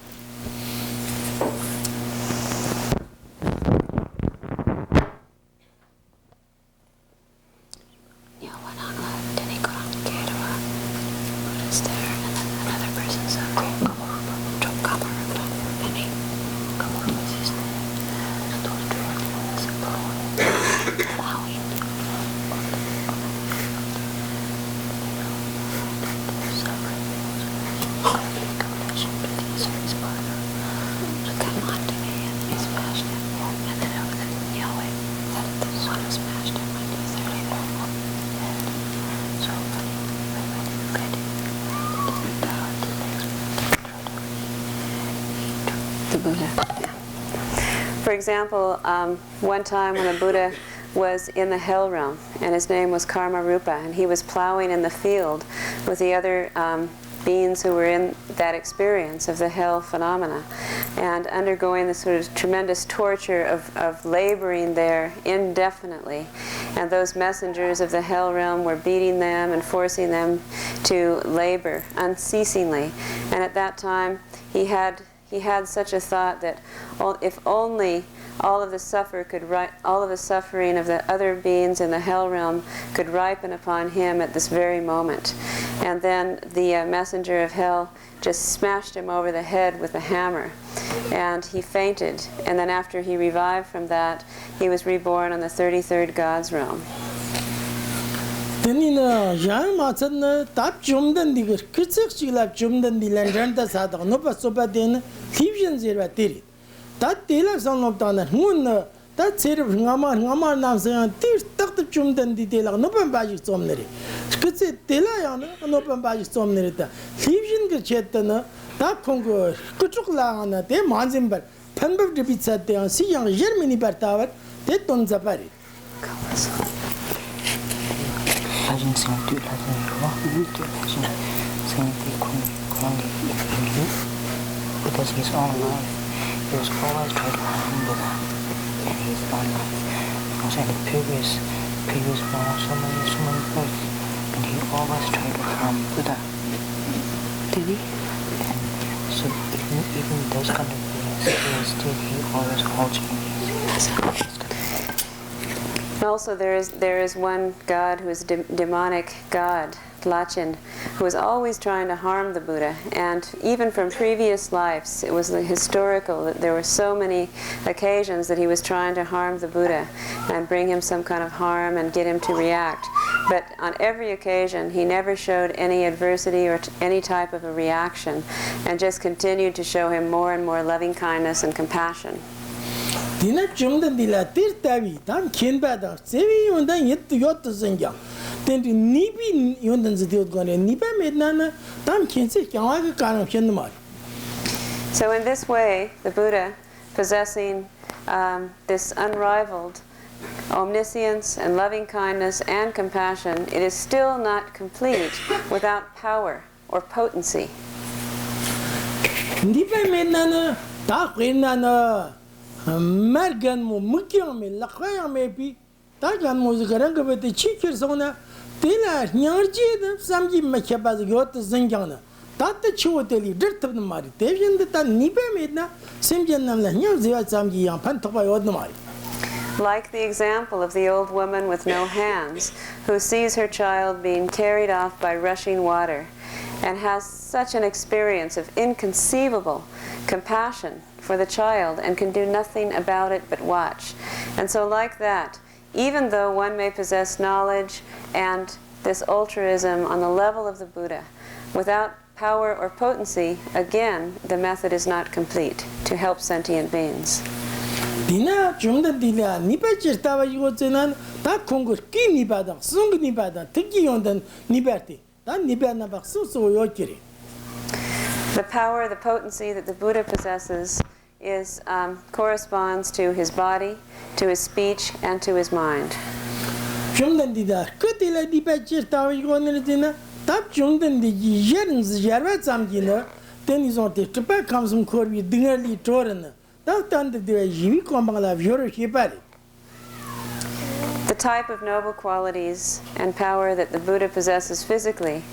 The Buddha For example, one time when the Buddha was in the hell realm, and his name was Karma Rupa, and he was plowing in the field with the other beings who were in that experience of the hell phenomena, and undergoing this sort of tremendous torture of laboring there indefinitely. And those messengers of the hell realm were beating them and forcing them to labor unceasingly. And at that time, he had such a thought that if only all of the suffering of the other beings in the hell realm could ripen upon him at this very moment. And then the messenger of hell just smashed him over the head with a hammer, and he fainted. And then after he revived from that, he was reborn on the 33rd God's realm. Tenina yang matsan tap jumdan diga kitsak chila jumdan dilan randa sada no pa sopa den fusion zero tiri tat tela sanop dana hun tat serv ngama nam sa tir tak jumdan di tela no pa baji somneri kitse tela yana no pa baji somneri ta fusion ge chetana ta kongo kuchuk la ana te manzim bar panbab de bitsa te si yang germini bartavat te ton zapari Legend sing to legend to legend sing the Kongi because his own life he was always trying to harm Buddha in his own life because in the previous world so many births and he always tried to harm Buddha. Did he? And so even those kind of beings still he always holds in his Also, there is one god who is a demonic god, Lachin, who is always trying to harm the Buddha. And even from previous lives, it was historical that there were so many occasions that he was trying to harm the Buddha and bring him some kind of harm and get him to react. But on every occasion, he never showed any adversity or any type of a reaction, and just continued to show him more and more loving kindness and compassion. Dina jumdan dila tirtavi tam kinbada sevi yondan yot zengya tendi nibi yondan zdiot gone niba mednana tam kinse kyawa ga karam chendmar. So in this way, the Buddha, possessing this unrivaled omniscience and loving kindness and compassion, it is still not complete without power or potency. Niba mednana ta qinana Mergan mo mukyang me lakhayang me pi ta gan mo zgarang be te chikir sona tela nyarji da samji mekhaba yot zengyana ta te choteli dirtab na mari te yend ta nibe medna semjen nam la nyar ziwa samji yang pan thoba yod na mari. Like the example of the old woman with no hands who sees her child being carried off by rushing water and has such an experience of inconceivable compassion for the child and can do nothing about it but watch. And so like that, even though one may possess knowledge and this altruism on the level of the Buddha, without power or potency, again, the method is not complete to help sentient beings. Dina jumda dila nipa chirtawa yozenan ta kongur ki nibada sung nibada tiki yondan nibati ta nibana bak su yokiri. The power, the potency that the Buddha possesses corresponds to his body, to his speech, and to his mind. Jumdan dida kutila nipa chirtawa yozenan ta jumdan di yerin zjarwa zamgina then ils ont été pas comme some korbi dingerli toren. The type of noble qualities and power that the Buddha possesses physically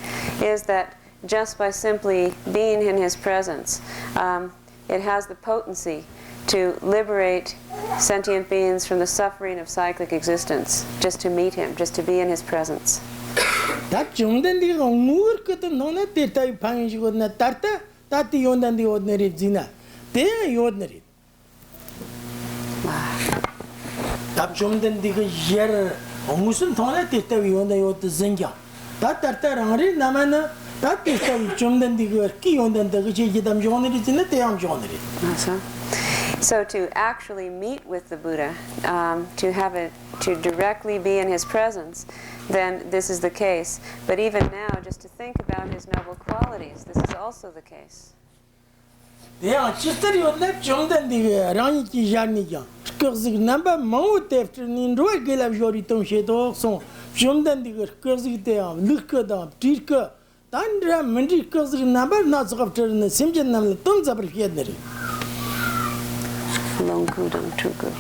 is that just by simply being in his presence, it has the potency to liberate sentient beings from the suffering of cyclic existence, just to meet him, just to be in his presence. Tap jumden diga yer omusun thona teta yonda yot zengya ta tarta rangri namana ta teta jumden diga ki yondan daga che jidam joneri zina te am joneri. So to actually meet with the Buddha, to directly be in his presence, then this is the case. But even now, just to think about his noble qualities, this is also the case. 대양 치스터리온데 좀된디게 랑이기 잔니장 그즈기 넘버 마우트 애프터닌 로이 gelabjori tomshedo son 좀된디게 그즈기 대양 르크다 딜크 단드라 men디 그즈기 넘버 나즈갑터는 심전남을 똥잡르피에드리 Longkudang Tuku.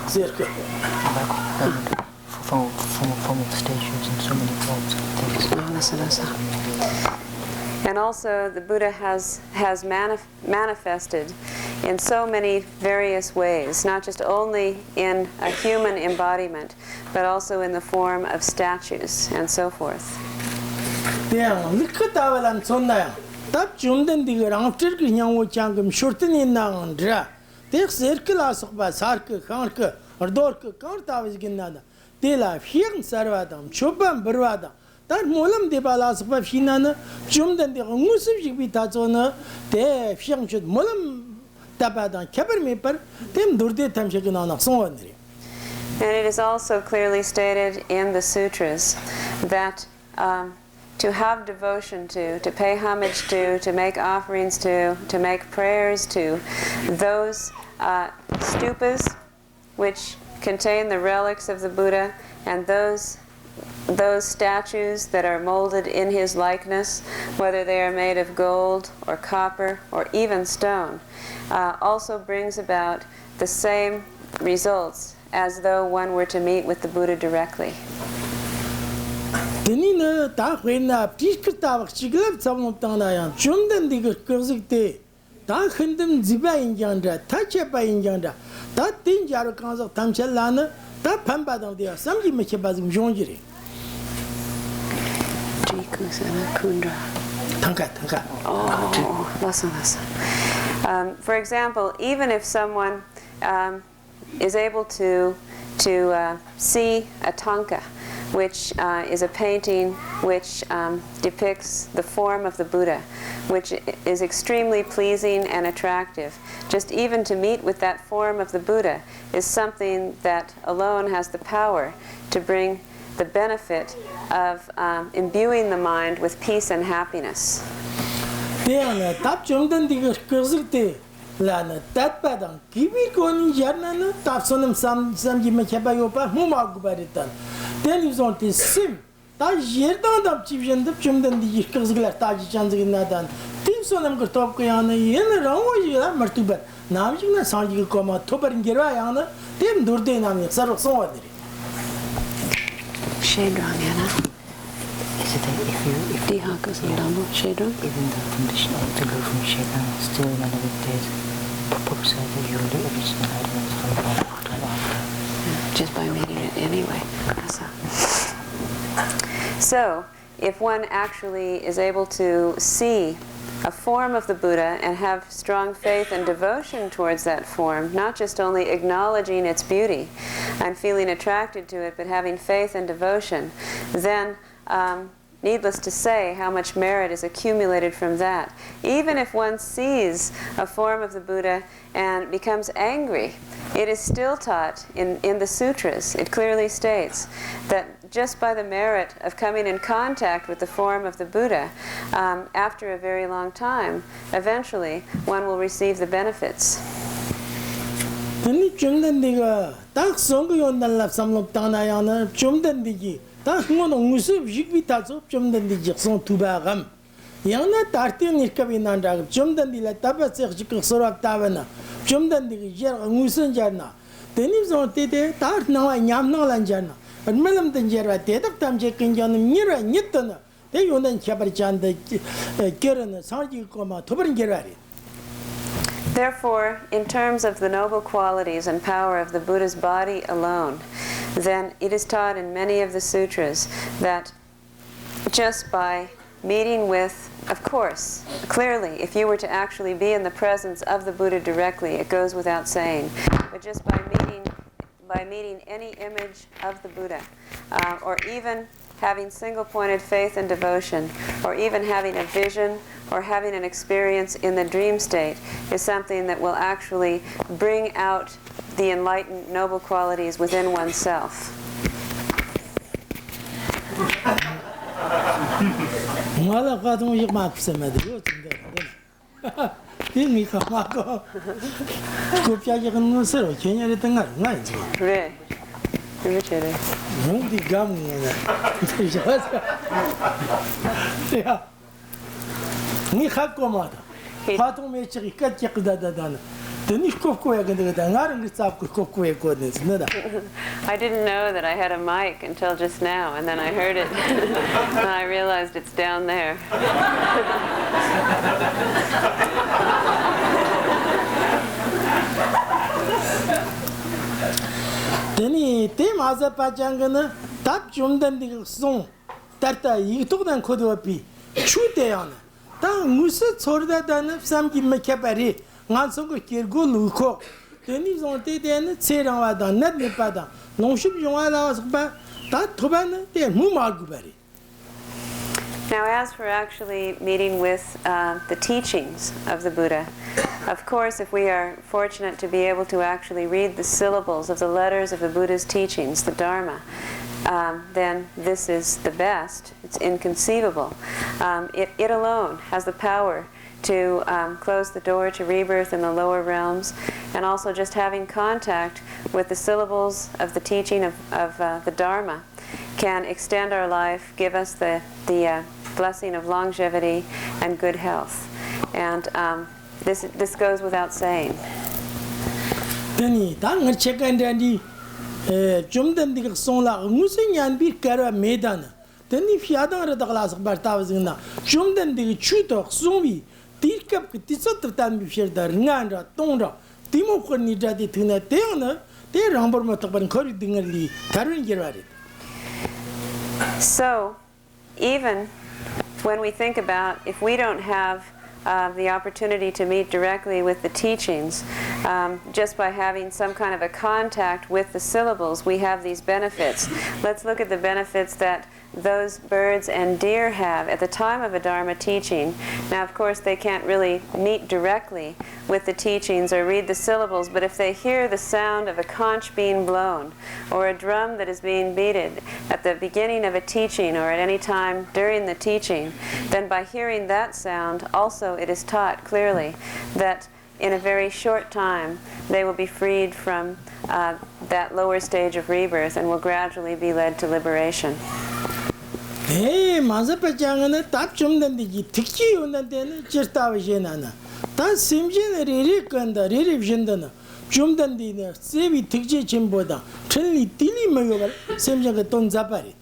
Zirka. Form of statues in so many forms of things. And also the Buddha has manifested in so many various ways, not just only in a human embodiment, but also in the form of statues and so forth. 대양 르크다발란 손나야 답 좀된디게 랑프터 그냥 오창금 쇼트니 나온드라 Tek circle asukba sarkı kanka ordorku kantaviz ginnada dela fiyan sarvadam chobam bervada dar molam de bala asukba finana jumdan de ngusub jibi tazona de fiyan chud molam tabadan keber meper tem durde tamshakın anak sonwanri. And it is also clearly stated in the sutras that to have devotion to pay homage to make offerings to make prayers to those stupas which contain the relics of the Buddha and those statues that are molded in his likeness, whether they are made of gold or copper or even stone, also brings about the same results as though one were to meet with the Buddha directly. Tenina ta khwena pishkirtawak chiglab samnoptanayan chumdan diga kızıkte ta khindim ziba injanda ta chepa injanda ta tin jaru kanzak tamchalana ta pambadan dia samji mechebazim jonjiri Kundra. Tanka. Oh, listen. For example, even if someone is able to see a tanka, which is a painting which depicts the form of the Buddha, which is extremely pleasing and attractive. Just even to meet with that form of the Buddha is something that alone has the power to bring the benefit of imbuing the mind with peace and happiness. Deana tap chumdan diga kızıkte lana tatpadan kibir konin jarnana tap sonum samji mecheba yopa muma gubaritan televizyon te sim ta yerdan da çivjendim chumdan diga kızıklar taji chanziginadan tim sonum gırtop kıyana yen ramojilar martubar namjina sanji koma tobarin gerwa yana tim durde namni sarık sonwadiri Shedran, Yana. Is it that if Dihakas and Dhamma, Shedran? even the condition to go from Shaitan still whenever there's proposal that you will original elements from after. Just by meeting it anyway. So, if one actually is able to see a form of the Buddha and have strong faith and devotion towards that form, not just only acknowledging its beauty and feeling attracted to it, but having faith and devotion, then needless to say how much merit is accumulated from that. Even if one sees a form of the Buddha and becomes angry, it is still taught in the sutras. It clearly states that just by the merit of coming in contact with the form of the Buddha, after a very long time, eventually one will receive the benefits. Tani chumdan diga tak songo yondan lap samlop tanayana chumdan digi tak ngono ngusub jikbi tatso chumdan digi son tubagam yana tartin nirkabi nanda chumdan dila tabatse jikk sorab tabana chumdan digi jer ngusun jarna tani zon tete tar nawa nyamna lan jarna admalam tan jerwa tetak tamje kinjanum mirwa nyitana te yondan chabar chanda kerana sanji koma tobarin gerari. Therefore, in terms of the noble qualities and power of the Buddha's body alone, then it is taught in many of the sutras that just by meeting with, of course, clearly, if you were to actually be in the presence of the Buddha directly, it goes without saying, but just by meeting any image of the Buddha, or even having single-pointed faith and devotion, or even having a vision or having an experience in the dream state is something that will actually bring out the enlightened noble qualities within oneself. Didn't you come back? Go Piajan no sir, can you return at night? Re. Ricciere. No, the gum. Yeah. Me have come out. Pato makes a cut check that done. The Nishkoko again, the Naran stop Koko goodness. I didn't know that I had a mic until just now, and then I heard it, and I realized it's down there. Then he came as a pachangana, that Jumdan the song, that you took them could be. Shoot down. Then Musa told that some give me capari, Nanso Kirgo Luko. Then he's on the then, say around the net nipada. No ship you want us back. That Tobana, they're Mumarguberry. Now, as for actually meeting with the teachings of the Buddha, of course, if we are fortunate to be able to actually read the syllables of the letters of the Buddha's teachings, the Dharma, then this is the best. It's inconceivable. It alone has the power to close the door to rebirth in the lower realms, and also just having contact with the syllables of the teaching of the Dharma can extend our life, give us the blessing of longevity and good health. And this goes without saying. Then he check and dandy Jumdan the Sonla, Musing and be Kara Medana. Then if you hadn't read the glass of Bartavazina, Jumdan the Chuto, Sumi, Tilkap, Tisotan before the Nanda, Tonda, Timo Cornida de Tina Teona, they rumble Motaban Corridingly, Tarin Gerard. So, even when we think about if we don't have the opportunity to meet directly with the teachings, just by having some kind of a contact with the syllables, we have these benefits. Let's look at the benefits that those birds and deer have at the time of a Dharma teaching. Now, of course, they can't really meet directly with the teachings or read the syllables, but if they hear the sound of a conch being blown or a drum that is being beaten at the beginning of a teaching or at any time during the teaching, then by hearing that sound, also it is taught clearly that in a very short time they will be freed from that lower stage of rebirth and will gradually be led to liberation. Hey, Mazapachangana, tap Jumdan the Tiki on the den, just Avajanana. That Simjan Ririk and the Rivjandana, Jumdan dinner, Sevi Tiki Chimboda, Trinity Tili Mayover, Simjagaton Zapari.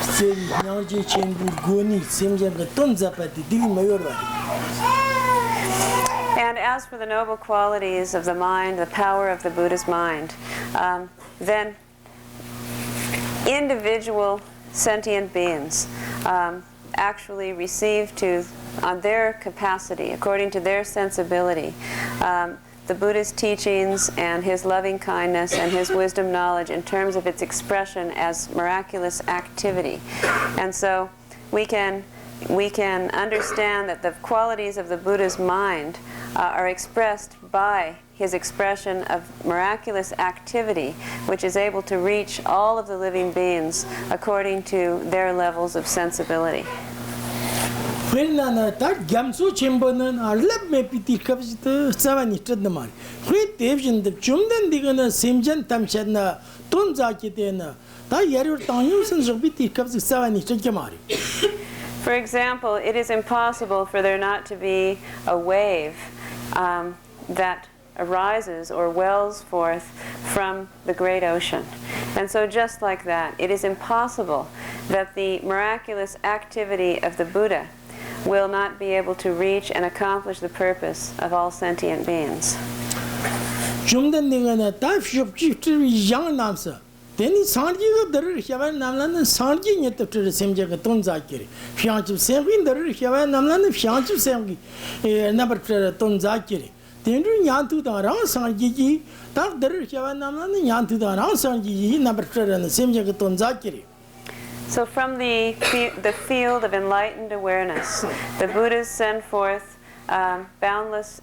Sevi Naji Chimbu Guni, Simjagaton Zapati, Tili Mayover. And as for the noble qualities of the mind, the power of the Buddha's mind, then individual sentient beings actually receive on their capacity, according to their sensibility, the Buddha's teachings and his loving kindness and his wisdom knowledge in terms of its expression as miraculous activity. And so we can understand that the qualities of the Buddha's mind are expressed by his expression of miraculous activity, which is able to reach all of the living beings according to their levels of sensibility. When that Gamsu Chimbonan are left me pity cups to Savanitadamar. Great division the Jumdan Digana Simjan Tamshana, Tunzakitena, that Yaru Tanyus and pity cups to Savanitadamari. For example, it is impossible for there not to be a wave that arises or wells forth from the great ocean. And so just like that, it is impossible that the miraculous activity of the Buddha will not be able to reach and accomplish the purpose of all sentient beings. Then he Sanji the Rishavan Namlan and Sanji yet to the same Jagaton Zakiri. Fianchu Semi, the Rishavan Namlan, Fianchu Semi, number Ton Zakiri. Then Yantu the Ran Sanji, that the Rishavan Namlan, Yantu the Ran Sanji, number and the same Jagaton Zakiri. So from the field of enlightened awareness, the Buddhas send forth boundless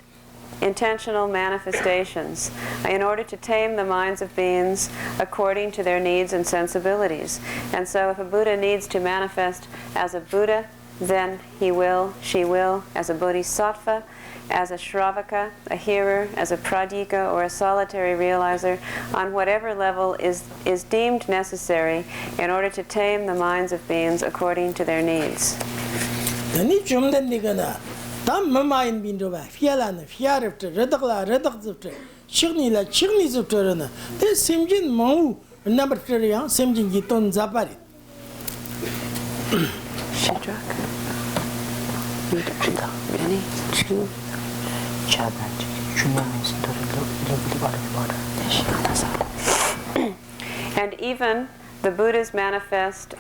intentional manifestations in order to tame the minds of beings according to their needs and sensibilities. And so if a Buddha needs to manifest as a Buddha then he will, she will, as a bodhisattva, as a shravaka, a hearer, as a pradika, or a solitary realizer, on whatever level is deemed necessary in order to tame the minds of beings according to their needs. Then 좀 된 니가나 다 마마인 빈도바 피알라는 피아르트 레덕즈트 치그니라 치그니즈트르나 데 심진 마우 넘버트리야 심진 기톤 자파리 Shidrak. Many. Two. And even the Buddhas manifest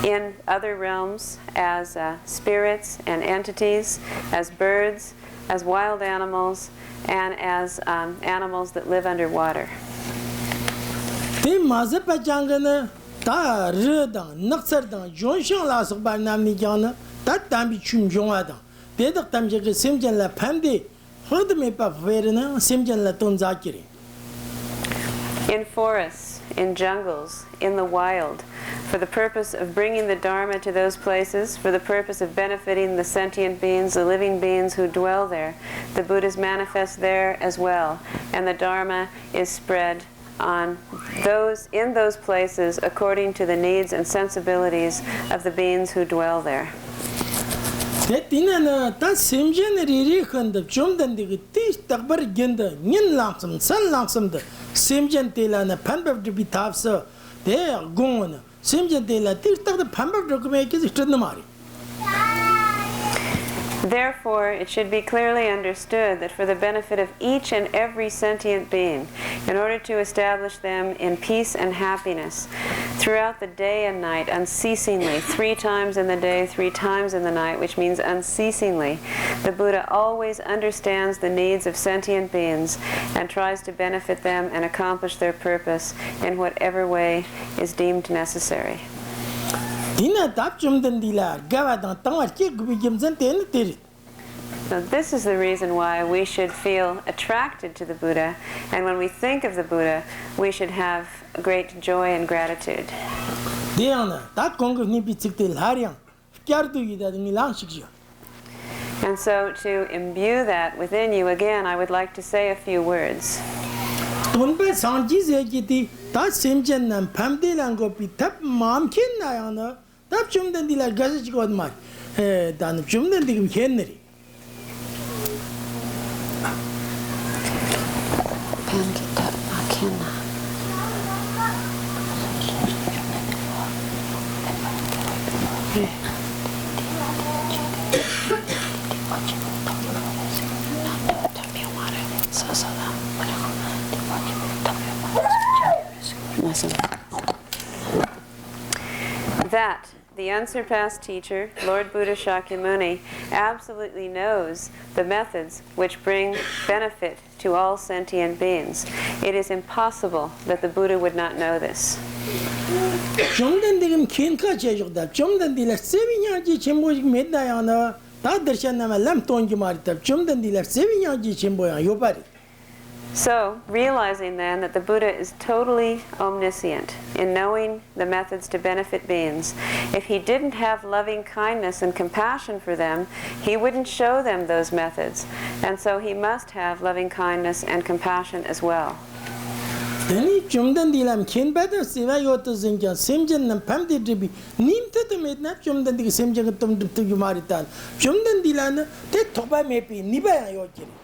in other realms as spirits and entities, as birds, as wild animals, and as animals that live underwater. 데 마즈파장가나 다 르당 넉서당 존숑 라스바 남니잖아 다 담비 춤종하다 대덕 담제가 심전라 판디 허드메 파베르나 심전라 돈자키리 In forests, in jungles, in the wild, for the purpose of bringing the dharma to those places, for the purpose of benefiting the sentient beings, the living beings who dwell there, the Buddhas manifest there as well, and the dharma is spread on in those places according to the needs and sensibilities of the beings who dwell there. 데티나나 다 심전리리 흔드 좀던디기 티 딱버 겐데 닌 랑섬 산 랑섬데 심전 때라나 판법도 비탑서 데 공원 심전 때라 티 딱데 판법도 그메기 스트는 말이 Therefore, it should be clearly understood that for the benefit of each and every sentient being, in order to establish them in peace and happiness, throughout the day and night, unceasingly, 3 times in the day, 3 times in the night, which means unceasingly, the Buddha always understands the needs of sentient beings and tries to benefit them and accomplish their purpose in whatever way is deemed necessary. 디나 답좀던디라 가와당 땅와키 구비김전 때는 때리 So this is the reason why we should feel attracted to the Buddha, and when we think of the Buddha, we should have great joy and gratitude. 디아나 다 공급니 비측들 하량 꺄르두기다 니랑식죠 And so to imbue that within you, again, I would like to say a few words. 돈베 상지세기디 다 심전난 밤데란 거 비탑 마음켄나야나 답 좀던디라 가지고 말 다는 좀던디 켄네리 That the unsurpassed teacher, Lord Buddha Shakyamuni, absolutely knows the methods which bring benefit to all sentient beings. It is impossible that the Buddha would not know this. 좀던디금 켄카 제족다 좀던디라 세비냐지 쳔보지 메다야나 다 더샤나마 람톤기 마리다 좀던디라 세비냐지 쳔보야 요바리 So, realizing then that the Buddha is totally omniscient in knowing the methods to benefit beings, if he didn't have loving kindness and compassion for them, he wouldn't show them those methods. And so he must have loving kindness and compassion as well. Then 좀던디람 켄바다 세와 요토진자 셈전난 밤디드비 님트도 메나 좀던디 셈전가 톰드기 마리탄 좀던디라는 데 토바 메피 니바야 요키리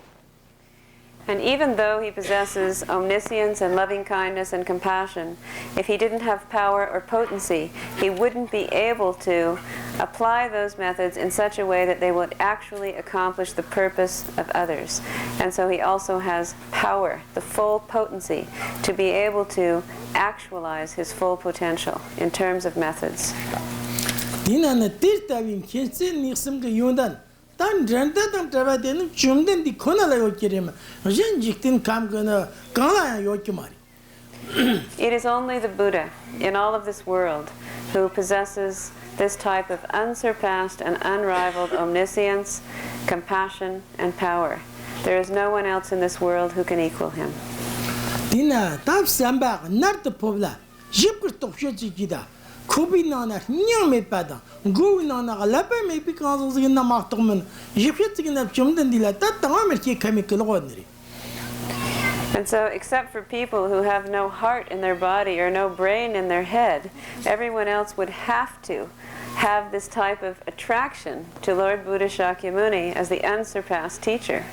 And even though he possesses omniscience and loving kindness and compassion, if he didn't have power or potency, he wouldn't be able to apply those methods in such a way that they would actually accomplish the purpose of others. And so he also has power, the full potency, to be able to actualize his full potential in terms of methods. 디나나 띠르타빔 켄센 닉슴가 요단 단 렌다당 잡아되는 좀던디 코나라 요키리마 젠직틴 감거나 강라야 요키 말이 It is only the Buddha in all of this world who possesses this type of unsurpassed and unrivaled omniscience, compassion, and power. There is no one else in this world who can equal him. 디나 답삼바 나르트 포블라 집을 똑쇼지기다 Kubi nana nyang me pada. Go nana lapa me pi kanzo zigna maktomen. Jipet zigna chumden dila ta tamam ki chemical ordinary. And so, except for people who have no heart in their body or no brain in their head, everyone else would have to have this type of attraction to Lord Buddha Shakyamuni as the unsurpassed teacher.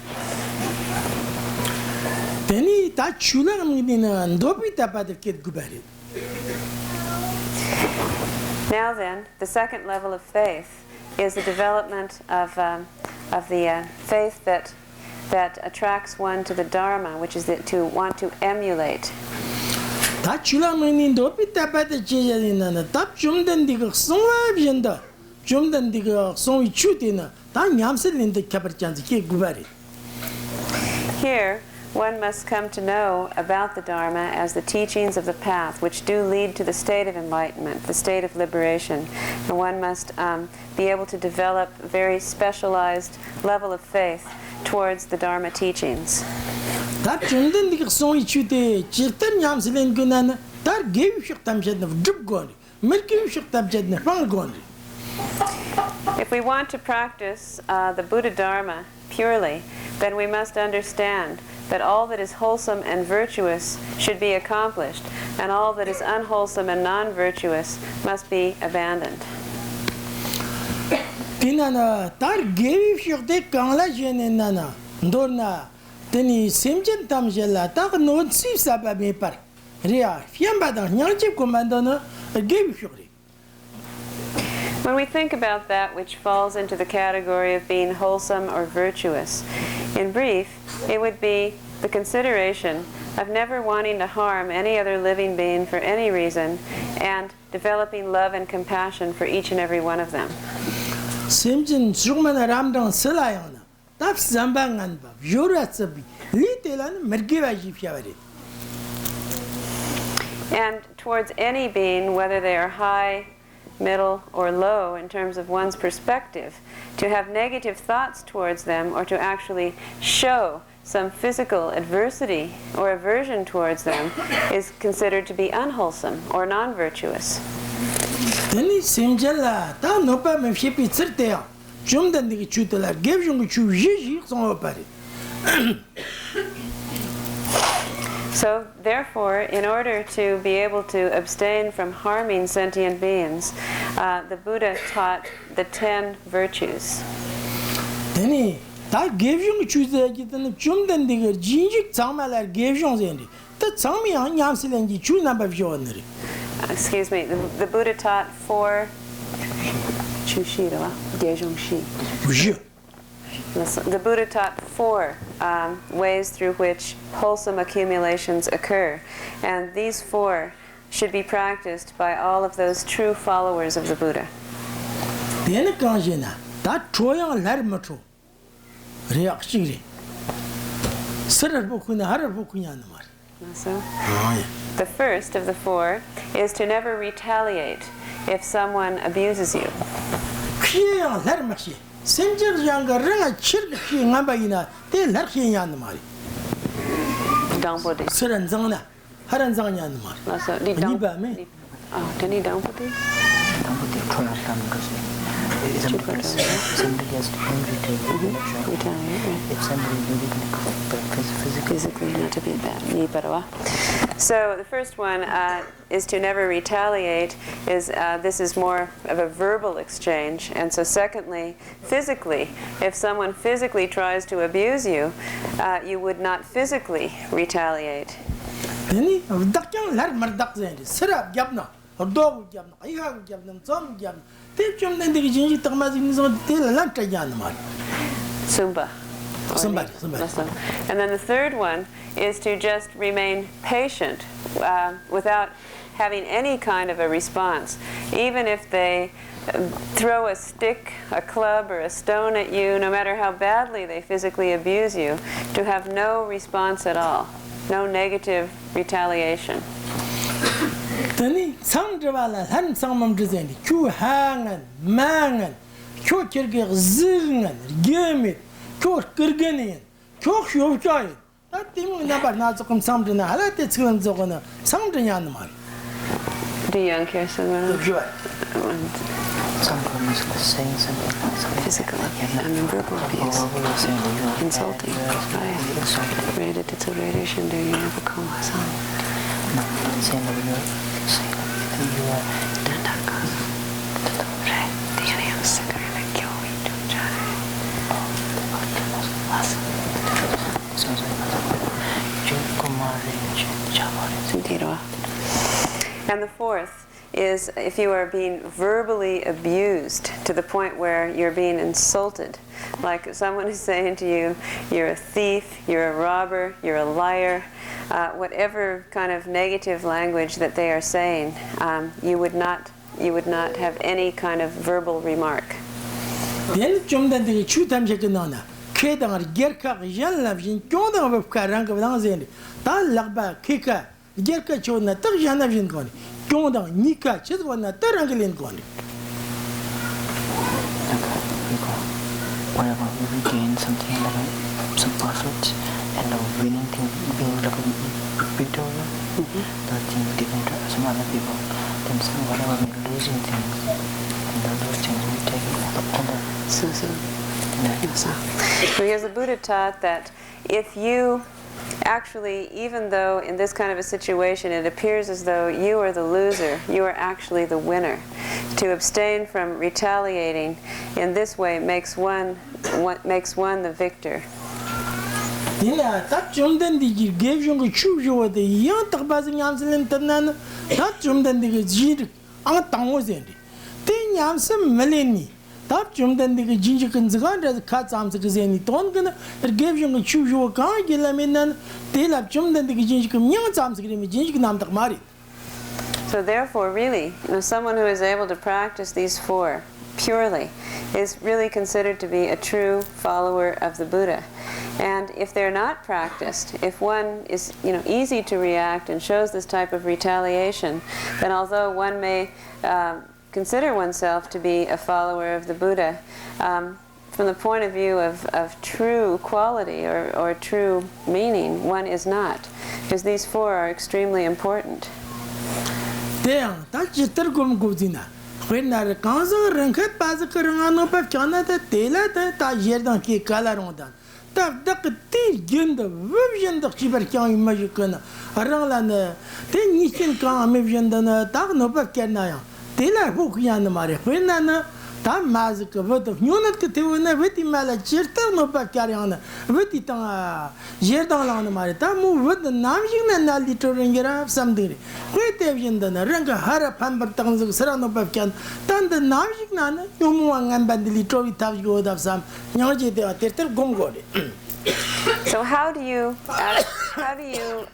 Teni ta chula ngamidina ndopi ta pada ket gubari. Now then, the second level of faith is the development of the faith that attracts one to the dharma, which is to want to emulate. Ta chula ngamidina ndopi ta pada chejadina na tap chumden diga songwa bjenda. Chumden diga songwi chutina ta nyamselin de kaparchanzi ke gubari. Here, one must come to know about the Dharma as the teachings of the path, which do lead to the state of enlightenment, the state of liberation. And one must be able to develop a very specialized level of faith towards the Dharma teachings. If we want to practice the Buddha Dharma purely, then we must understand that all that is wholesome and virtuous should be accomplished, and all that is unwholesome and non-virtuous must be abandoned. When we think about that which falls into the category of being wholesome or virtuous, in brief, it would be the consideration of never wanting to harm any other living being for any reason, and developing love and compassion for each and every one of them. And towards any being, whether they are high, middle, or low in terms of one's perspective, to have negative thoughts towards them or to actually show some physical adversity or aversion towards them is considered to be unwholesome or non-virtuous. So, therefore, in order to be able to abstain from harming sentient beings, the Buddha taught the 10 virtues. Excuse me, the Buddha taught 4 The Buddha taught 4 ways through which wholesome accumulations occur, and these 4 should be practiced by all of those true followers of the Buddha. The first of the 4 is to never retaliate if someone abuses you. Somebody has to retaliate. If somebody really physically not to be bad. So the first one is to never retaliate. This is more of a verbal exchange, and so secondly, physically, if someone physically tries to abuse you, you would not physically retaliate. Sumba. And then the third one is to just remain patient without having any kind of a response. Even if they throw a stick, a club, or a stone at you, no matter how badly they physically abuse you, to have no response at all, no negative retaliation. The young Kirsan. Some problems with saying something like Physical abuse, verbal abuse, insulting, right? Read it, it's a radiation there, you never come son. No, saying that you are and the fourth is if you are being verbally abused to the point where you're being insulted, like someone is saying to you, you're a thief, you're a robber, you're a liar, whatever kind of negative language that they are saying, you would not have any kind of verbal remark. whenever we regain something like some profit and the winning thing being like a victory, the thing given to some other people, then whatever we're losing things, and those things we take other. Because the Buddha taught that if you actually, even though in this kind of a situation it appears as though you are the loser, you are actually the winner. To abstain from retaliating in this way makes one the victor. Tap jumdan de jinji kan zagan da khat sam se gzeni ton kan gave you chu jo ka gelaminan te lap jumdan de jinji kan nyang sam se gemi jinji nam tak mari. So therefore really, someone who is able to practice these four purely is really considered to be a true follower of the Buddha. And if they're not practiced, if one is easy to react and shows this type of retaliation, then although one may consider oneself to be a follower of the Buddha, from the point of view of true quality or true meaning, one is not, because these four are extremely important. Tela book yan mare when ta mazik vot of unit ke tewna veti mala chirter no pa karyana veti ta jerdan la mare ta mu vot namjing na na litoringera samdiri veti vjinda ranga hara pambar tang sara no pa kyan tan the namjing na yomu angan bandili trovi tav go of sam nyaje de terter gom gode. So how do you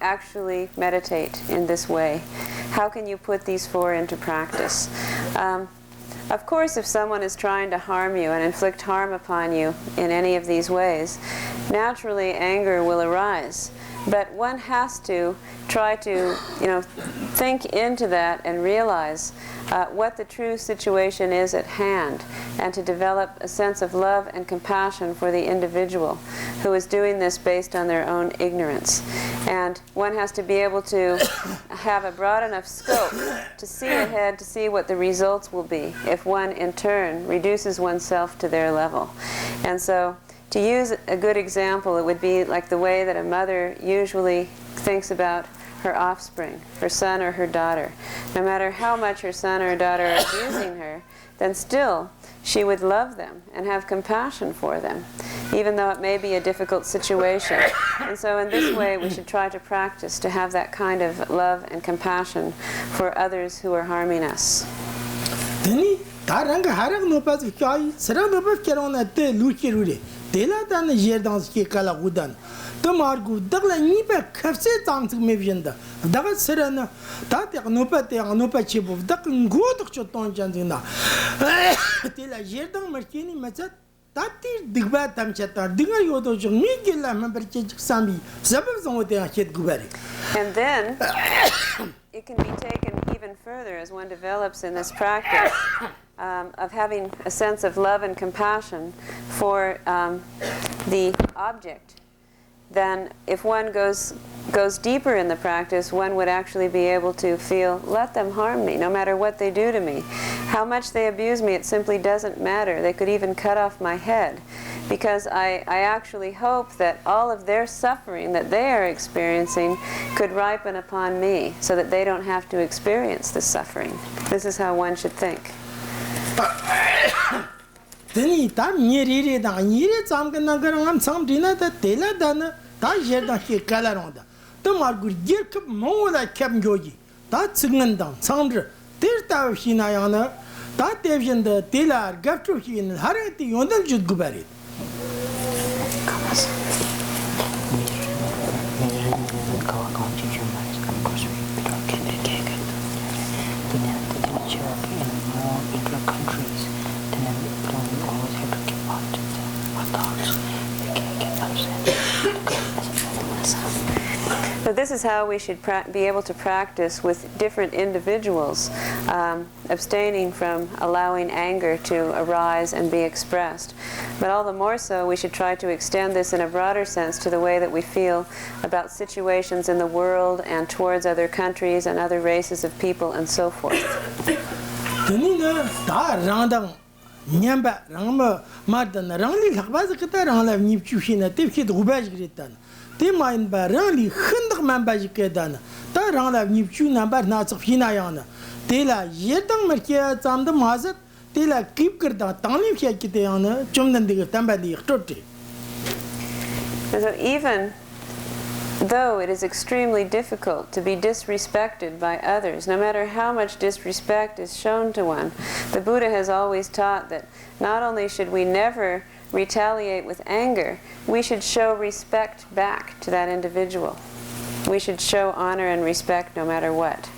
actually meditate in this way? How can you put these four into practice? Of course, if someone is trying to harm you and inflict harm upon you in any of these ways, naturally anger will arise. But one has to try to, think into that and realize what the true situation is at hand, and to develop a sense of love and compassion for the individual who is doing this based on their own ignorance. And one has to be able to have a broad enough scope to see ahead, to see what the results will be if one in turn reduces oneself to their level. And so, to use a good example, it would be like the way that a mother usually thinks about her offspring, her son or her daughter. No matter how much her son or daughter are abusing her, then still she would love them and have compassion for them, even though it may be a difficult situation. And so in this way we should try to practice to have that kind of love and compassion for others who are harming us. Tomargu dagla nipa kafse tamsik mevjenda daga serana tatia nopa chibu dak ngotok choton janzina tela jerdang markini machat tati digba tamchata dinga yodo jong migela memberche sambi sabab zongote achet gubari. And then it can be taken even further as one develops in this practice of having a sense of love and compassion for the object then if one goes deeper in the practice, one would actually be able to feel, let them harm me, no matter what they do to me. How much they abuse me, it simply doesn't matter. They could even cut off my head. Because I actually hope that all of their suffering that they are experiencing could ripen upon me, so that they don't have to experience this suffering. This is how one should think. Then ta nyeri da nyeri sam kan nagar am sam dina da tela da na ta yer da ke kala ronda to mar gur yer kap mo da kem goji ta tsingan da sam dr ter ta hina ya na ta devjin da tela gaftu hin harati yondal jud gubari So this is how we should be able to practice with different individuals, abstaining from allowing anger to arise and be expressed. But all the more so, we should try to extend this in a broader sense to the way that we feel about situations in the world and towards other countries and other races of people and so forth. They mind by really hundred members kedana. Ta rangla nipchu number not of Hinayana. They la yetang merkia tam the mazat, they la keep kerda, tani kiana, chumdan the tambadi toti. So even though it is extremely difficult to be disrespected by others, no matter how much disrespect is shown to one, the Buddha has always taught that not only should we never retaliate with anger, we should show respect back to that individual. We should show honor and respect no matter what.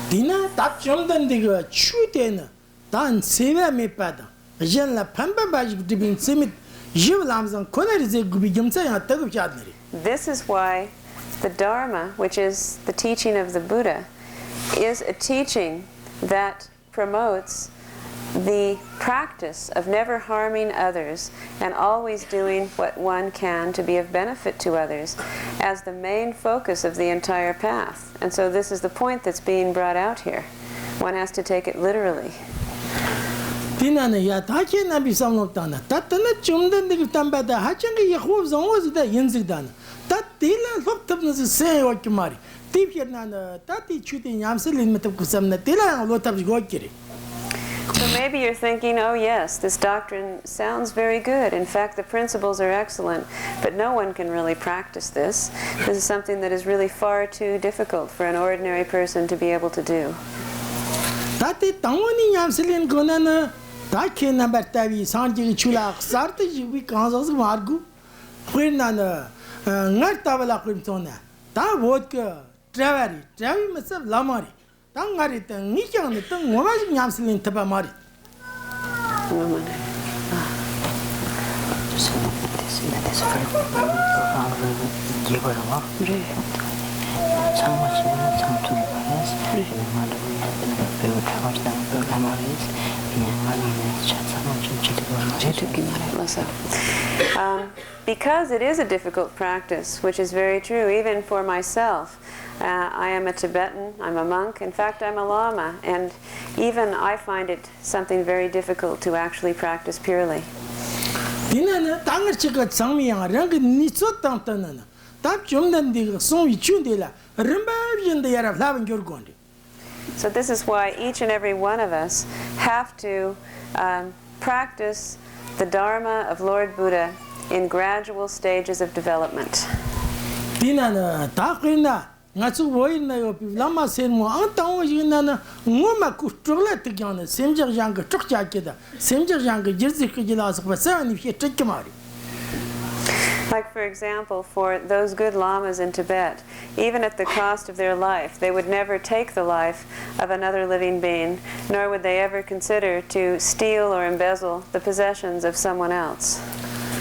Dina that chumdan diga chutena, dan seva me pada. Jen la pamba baj dibin simit, jivlamzan konarize gubijumsa ya tagu chadneri. This is why the Dharma, which is the teaching of the Buddha, is a teaching that promotes the practice of never harming others and always doing what one can to be of benefit to others as the main focus of the entire path. And so this is the point that's being brought out here. One has to take it literally. Dinana ya take na bisam noktana. Tatana chumdan de tambada hachanga yahov zongoz da yinzigdan. Tat dila loptabna se wakmari. Tipyana tati chuti yamselin metab kusamna dila lotab gokiri. So maybe you're thinking, oh yes, this doctrine sounds very good. In fact, the principles are excellent, but no one can really practice this. This is something that is really far too difficult for an ordinary person to be able to do. Tati tawani yamselin gonana take na bertavi sanji chula sarti we kanzos margu. Quinana ngat tavala quintona. Ta vodka travari masab lamari. Tangari tang nikyang ni tang ngomaj nyamsilin taba mari. Because it is a difficult practice, which is very true, even for myself. I am a Tibetan, I'm a monk, in fact I'm a Lama, and even I find it something very difficult to actually practice purely. So this is why each and every one of us have to practice the Dharma of Lord Buddha in gradual stages of development. Ngatu woin na yo lama sen mo antang yinana ngoma ku trole tigana semjer jang tuk jakeda semjer jang jirzi kjilas ba sani fi tikmari. Like for example, for those good lamas in Tibet, even at the cost of their life, they would never take the life of another living being, nor would they ever consider to steal or embezzle the possessions of someone else.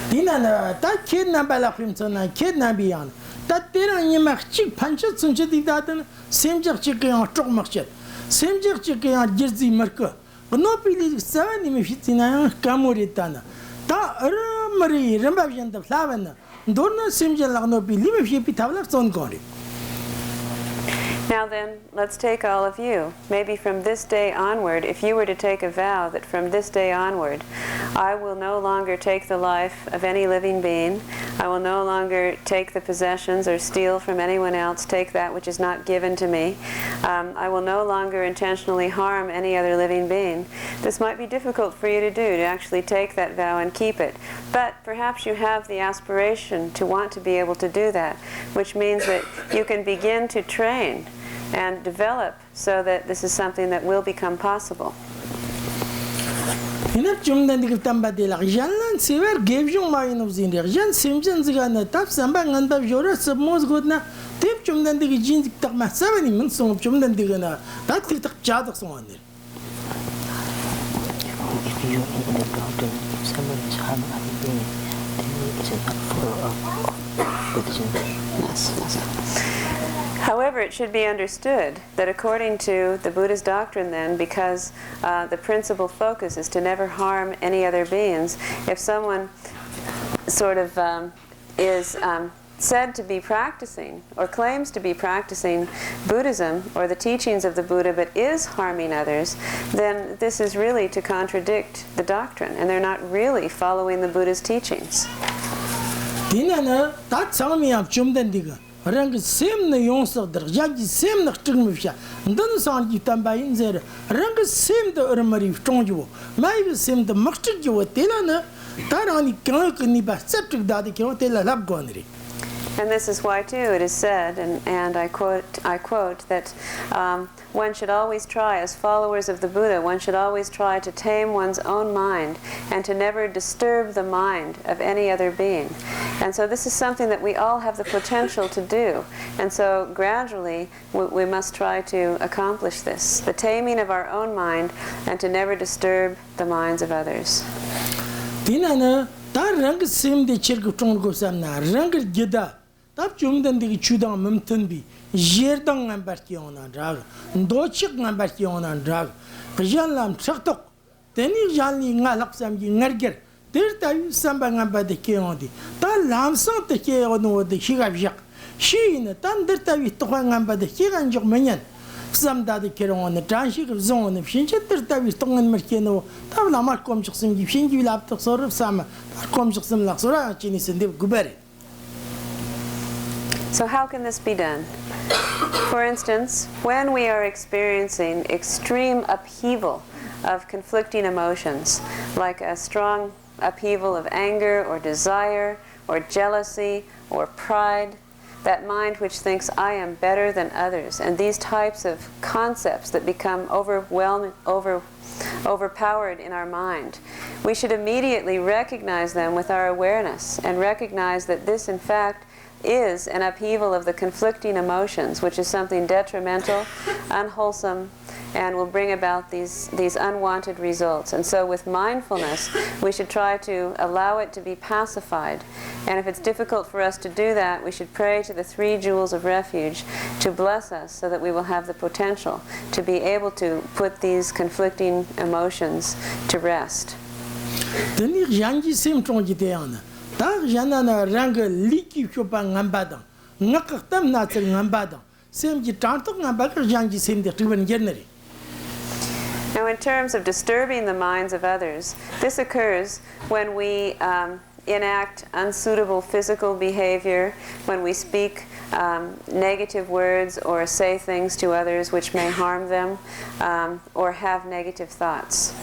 Dinana ta kidna bala khimsana kidna biyan. That there are any magic punches and jetty that Simjak chicken or truck market. Simjak chicken or jersey marker. But no pili 7 if it's in a camoritana. Ta mari rambavjan the flavan. Dorna simjan lagno be live if you be tablet on gori. Now then, let's take all of you. Maybe from this day onward, if you were to take a vow that from this day onward, I will no longer take the life of any living being, I will no longer take the possessions or steal from anyone else, take that which is not given to me, I will no longer intentionally harm any other living being. This might be difficult for you to do, to actually take that vow and keep it. But perhaps you have the aspiration to want to be able to do that, which means that you can begin to train and develop so that this is something that will become possible. Inap jumdan diktam badela janlan sever gevjung mayin of zin jan simjan zigana tap samba nganda jora submos godna tip jumdan dik jin dik ma sabani min song jumdan digana tat tik tak jadak songanir. If you in the garden, if someone is harming other being, then it is not follow of Buddhism. However, it should be understood that according to the Buddha's doctrine then, because the principal focus is to never harm any other beings, if someone sort of is said to be practicing or claims to be practicing Buddhism or the teachings of the Buddha but is harming others, then this is really to contradict the doctrine and they're not really following the Buddha's teachings. Dinana tat sami ab jumdan diga. Rang same na yonsag der jaji same na tingmifsha. Ndan san ji tambayin zer. Rang same the urmari tongjo. Mai same the maktir jo telana tarani kan ni ba septic dadi kyo tela lab gonri. And this is why, too, it is said, and I quote, that one should always try, as followers of the Buddha, one should always try to tame one's own mind and to never disturb the mind of any other being. And so this is something that we all have the potential to do. And so gradually we must try to accomplish this, the taming of our own mind and to never disturb the minds of others. Dinana tar rang same de chirgu tonggo samna rang gida. Tap jumdan digi chudang mumtan bi jerdang ngambar ki onan drag ndochik ngambar ki onan drag jan lam chaktok teni jalni ngalak sam gi ngarger der tayu samba ngamba de ki ondi ta lam sang te ki ono de shigab jak shin tan der tayu to ngamba de ki ganjok menyan sam da de keron transhik zon shinche der tayu to ngan merkeno ta la mar kom chiksim gi shingi lap to sorf sam kom chiksim la sora chini sende gubare. So how can this be done? For instance, when we are experiencing extreme upheaval of conflicting emotions, like a strong upheaval of anger or desire or jealousy or pride, that mind which thinks I am better than others, and these types of concepts that become overpowered in our mind, we should immediately recognize them with our awareness and recognize that this, in fact, is an upheaval of the conflicting emotions, which is something detrimental, unwholesome, and will bring about these unwanted results. And so with mindfulness, we should try to allow it to be pacified. And if it's difficult for us to do that, we should pray to the 3 jewels of refuge to bless us so that we will have the potential to be able to put these conflicting emotions to rest. Ta janana rang liki chopa ngambada ngaktam na tsel ngambada sem ji tantok ngambaka janji sem de triban generi. Now in terms of disturbing the minds of others, this occurs when we enact unsuitable physical behavior, when we speak negative words or say things to others which may harm them, or have negative thoughts.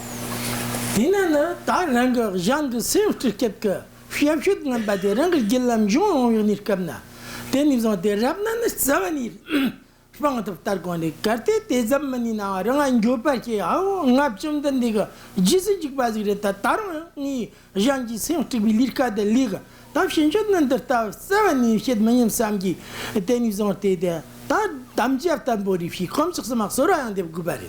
Dinana ta rang jang sem trikepka fiam shud ngambade rang gelam jon yonir kamna then ils ont des rabna savanir spang to tar gone karte te zamani na rang jopa ke aw ngap chum dan diga jisi jik bazire ta tar ni janji sem tibilir ka de liga ta shinjud nan ta savani shed manim samgi then ils ont te de ta damji aftan bori fi kom chiqsmak sora ande gubare.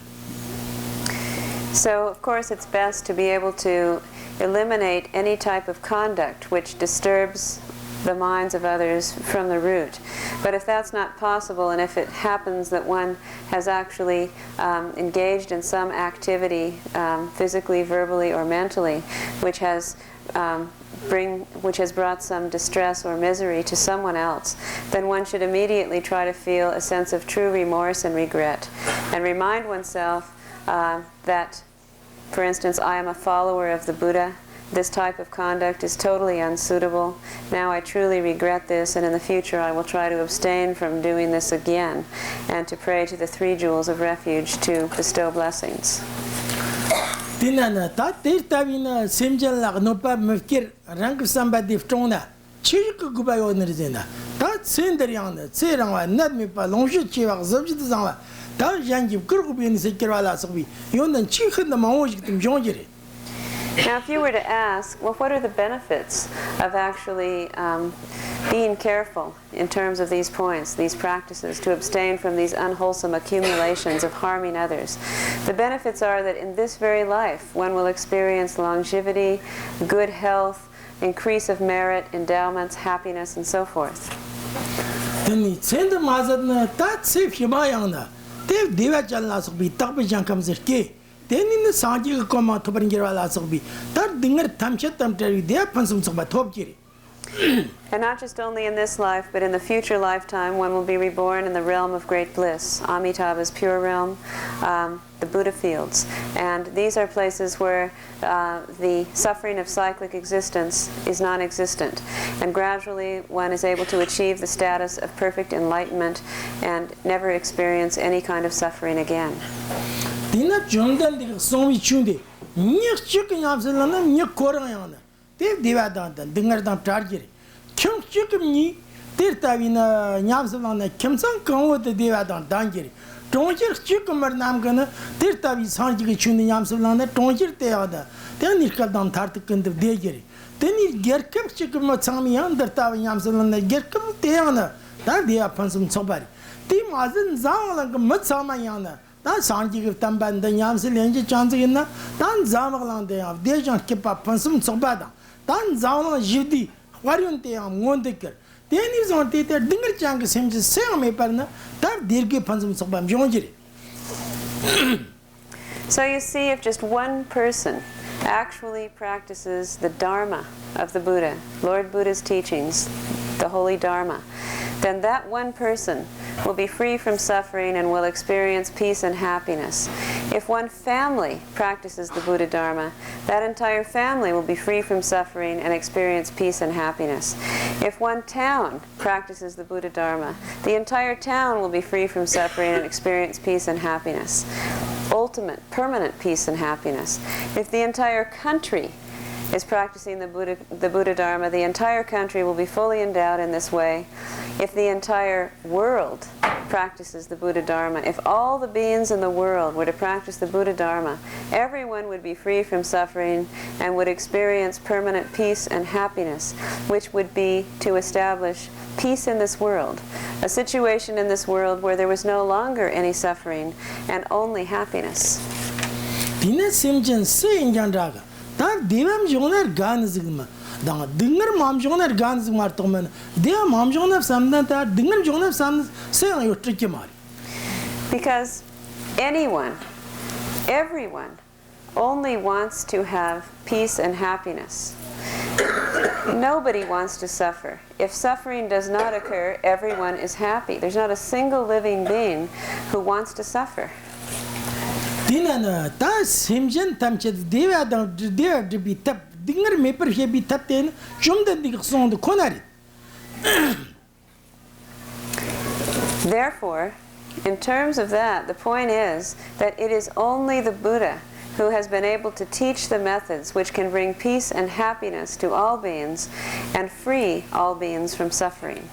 So of course it's best to be able to eliminate any type of conduct which disturbs the minds of others from the root. But if that's not possible, and if it happens that one has actually engaged in some activity, physically, verbally, or mentally, which has which has brought some distress or misery to someone else, then one should immediately try to feel a sense of true remorse and regret, and remind oneself that, for instance, I am a follower of the Buddha. This type of conduct is totally unsuitable. Now I truly regret this, and in the future I will try to abstain from doing this again, and to pray to the three jewels of refuge to bestow blessings. Dinana ta tirtavina simjalla nopa mfkir rank somebody ftona chik gubayo nerzena ta sendriana tseranga nadmi pa longshi chiwa zobjit zangwa ta jangi kurgubin sekirwala sabi yonan chikhin na mawoj gitim jonjire. Now, if you were to ask, well, what are the benefits of actually being careful in terms of these points, these practices, to abstain from these unwholesome accumulations of harming others? The benefits are that in this very life, one will experience longevity, good health, increase of merit, endowments, happiness, and so forth. Then send mazadna ta sif himayana dev devachalna sabi takbijan kamzerke. Then in the Sanji Koma to bring your alasobi, that dinger tamchet tamteri, they are pansum soba topkiri. And not just only in this life, but in the future lifetime, one will be reborn in the realm of great bliss, Amitabha's pure realm, the Buddha fields. And these are places where the suffering of cyclic existence is non-existent. And gradually one is able to achieve the status of perfect enlightenment and never experience any kind of suffering again. Dina Jundan the Somi Chundi, Nick chicken Absalana, Nick Korayana, Dave Divadan, Dingerdan Targeri, Kim Chicken Ni, Tirtavina Yamsalana, Kimson come with the Divadan Dangeri, Tonjir Chicken Mernamgana, Tirtavi Sanji Chuni Yamsalana, Tonjir Teada, then Nikadan Tartikan of Degeri. Then it Gerkem Chicken Matsami under Tavi Yamsalana, Gerkem Teana, that they are Pansum Sobari. Tim wasn't Zalang Matsamayana. Dan Sanji of Tamban, the Yamsil Engi Chanzina, Dan Zamalan de of Dejan Kipa Pansum Sobada, Dan Zama Judi, Warunteam, Wondeker. Then is on theatre, Dinger Chang seems to say on me, partner, that Dirki Pansum Sobam Jonjiri. So you see, if just one person actually practices the dharma of the Buddha, Lord Buddha's teachings, the holy dharma, then that one person will be free from suffering and will experience peace and happiness. If one family practices the Buddha Dharma, that entire family will be free from suffering and experience peace and happiness. If one town practices the Buddha Dharma, the entire town will be free from suffering and experience peace and happiness. Ultimate, permanent peace and happiness. If the entire country is practicing the Buddha Dharma, the entire country will be fully endowed in this way. If the entire world practices the Buddha Dharma, if all the beings in the world were to practice the Buddha Dharma, everyone would be free from suffering and would experience permanent peace and happiness, which would be to establish peace in this world, a situation in this world where there was no longer any suffering and only happiness. That Divam Joner Ganzigma, the Dinger Mam Joner Ganzimar Toman, dear Mam Joner Samdan, that Dinger Joner Sam say on your tricky mar. Because everyone only wants to have peace and happiness. Nobody wants to suffer. If suffering does not occur, everyone is happy. There's not a single living being who wants to suffer. Dinana, that's Himjan Tamchet, Deva, dare to be tapped, Dinger Maper here be tapped in, Jum the song the Conari. Therefore, in terms of that, the point is that it is only the Buddha who has been able to teach the methods which can bring peace and happiness to all beings and free all beings from suffering.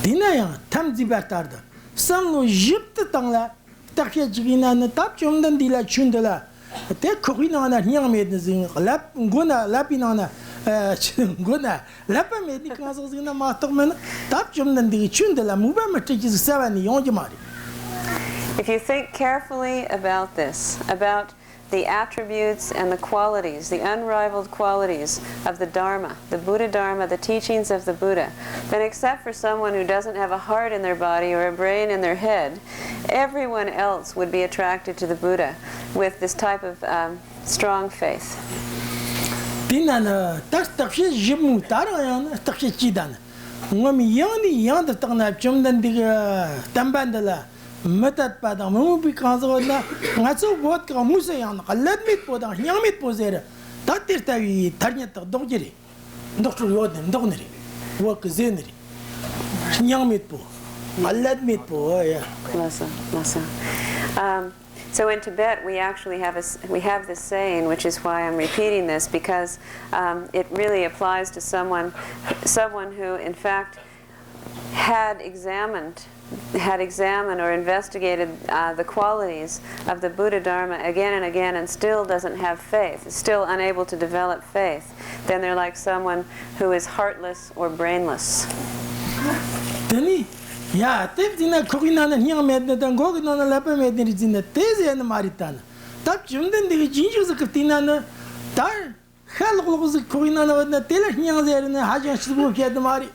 Dinaya, Tamzi Batarda, some Jip the Tangla. Takina tap chumdan dila chundala. Take Corina on a young maiden, lap guna lapinana, guna lapa medicals in a masterman, tap chumdan di chundala, move teaches 7 yonjamari. If you think carefully about this, about the attributes and the qualities, the unrivaled qualities of the Dharma, the Buddha Dharma, the teachings of the Buddha, then except for someone who doesn't have a heart in their body or a brain in their head, everyone else would be attracted to the Buddha with this type of strong faith. Dinana, that's the Jimu Tarayan, Tashi Chidan. Wami young the Tana Chumdan Diga Tambandala, Metat Padamu because of not so what Kamusayan, a let me put on Yamit Posera. That is the Tarnata Dogiri, Doctor Yoden, Donnery, work Zenry, Yamit Po, a let me po, yeah. So in Tibet, we actually have this saying, which is why I'm repeating this, because it really applies to someone who, in fact, had examined or investigated the qualities of the Buddha Dharma again and again, and still doesn't have faith, is still unable to develop faith. Then they're like someone who is heartless or brainless. Yeah, Tiftina Kokina and young men that don't go on a lapa made in the Tese and the Maritana. That Jumden the Gingers of Katina, Dar, Hell was the Kokina and the Taylor Yang and the Hajan Shibu at the Mari.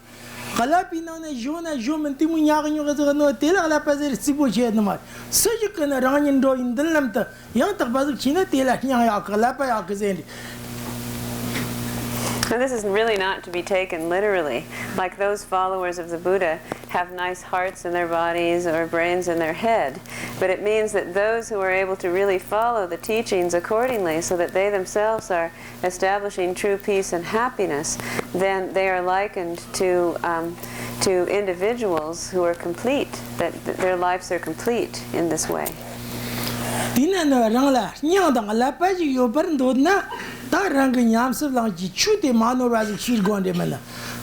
Kalapina and Juna, Jum and Timuyan, no Taylor Lapaz Sibu at the Mari. So you can run and do in the Lamta, young Tabazina Taylor Yang Kalapa Akazend. And this is really not to be taken literally, like those followers of the Buddha have nice hearts in their bodies or brains in their head. But it means that those who are able to really follow the teachings accordingly so that they themselves are establishing true peace and happiness, then they are likened to individuals who are complete, that their lives are complete in this way. Da rang nyamse lang ji chute mano razi chir gonde mena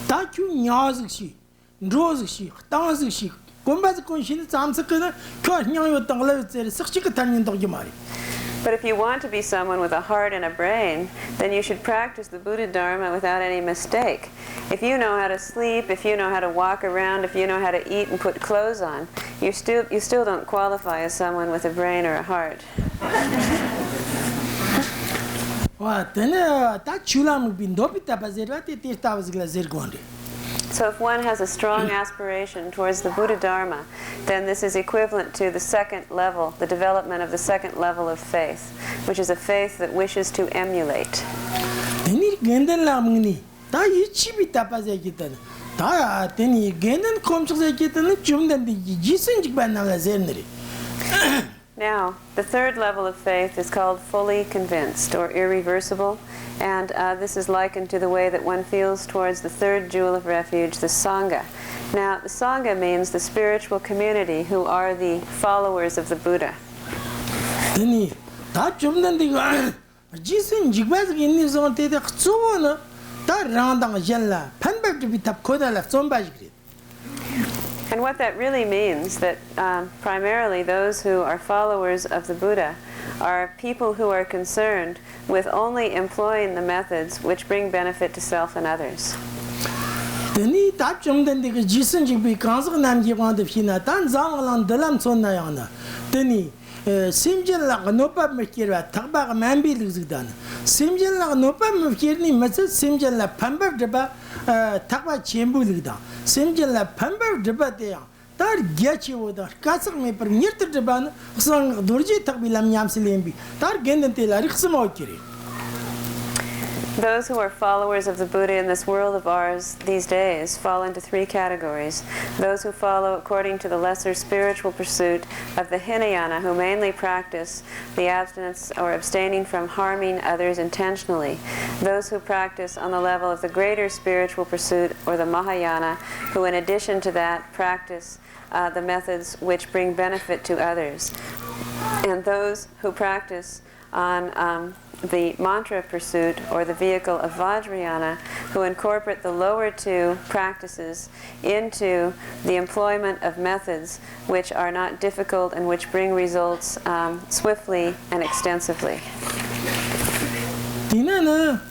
da chu nyaz chi roz chi tang chi gombaz konshin samse kana ko nyang yo tang la zer sakchi ka tan dog mari. But if you want to be someone with a heart and a brain, then you should practice the Buddha Dharma without any mistake. If you know how to sleep, if you know how to walk around, if you know how to eat and put clothes on, you still don't qualify as someone with a brain or a heart. So if one has a strong aspiration towards the Buddha Dharma, then this is equivalent to the second level, the development of the second level of faith, which is a faith that wishes to emulate. Now, the third level of faith is called fully convinced or irreversible, and this is likened to the way that one feels towards the third jewel of refuge, the Sangha. Now, the Sangha means the spiritual community who are the followers of the Buddha. And what that really means, that primarily those who are followers of the Buddha are people who are concerned with only employing the methods which bring benefit to self and others. Simjin la nopa mekira takba mambi lugdan simjin la nopa mekirni masa simjin la pamba deba takba chembu lugdan simjin la pamba deba de dar gyachi oda kasar me per nirtir deba sang durji takbilam yamsilembi dar genden telari khsmo kiri. Those who are followers of the Buddha in this world of ours these days fall into three categories. Those who follow according to the lesser spiritual pursuit of the Hinayana, who mainly practice the abstinence or abstaining from harming others intentionally. Those who practice on the level of the greater spiritual pursuit, or the Mahayana, who in addition to that practice the methods which bring benefit to others. And those who practice on the mantra pursuit, or the vehicle of Vajrayana, who incorporate the lower two practices into the employment of methods which are not difficult and which bring results swiftly and extensively. Dina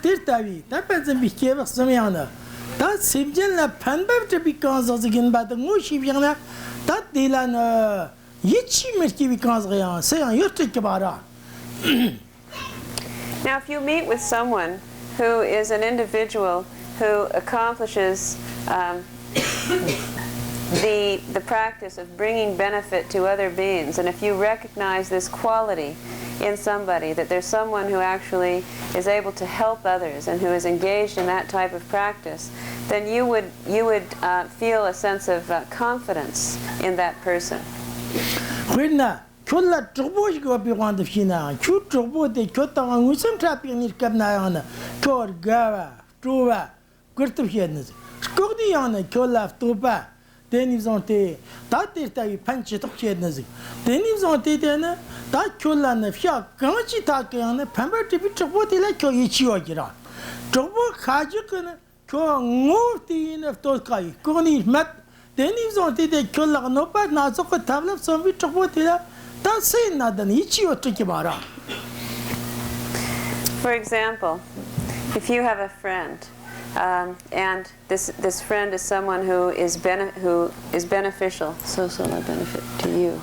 Tirtavi, Tapan became Samiana. That Simjan la Panbab to because of the Ginbat, the Mushiviana, that Dilan Yichi Merki because Rayan, say on your Tikabara. Now, if you meet with someone who is an individual who accomplishes the practice of bringing benefit to other beings, and if you recognize this quality in somebody, that there's someone who actually is able to help others and who is engaged in that type of practice, then you would feel a sense of confidence in that person. Kulla trouble go beyond the Fina, Chu trouble the Kota, with some trapping in Kabnayana, Kor Gava, Truva, Gurtuhians, Skodiana, Kola, Tuba, then is on tea, that is the punch it up Chednazi. Then is on tea, that Kula and the Fiat, Ganchi Takiana, Pamper to be trouble like Ichiogira. Trouble Kajukan, Ko Murti in of Tokai, Koni Mat, then is on tea, the Kula, no bad, not so good tablet, some bit trouble. For example, if you have a friend, and this friend is someone who is beneficial, benefit to you,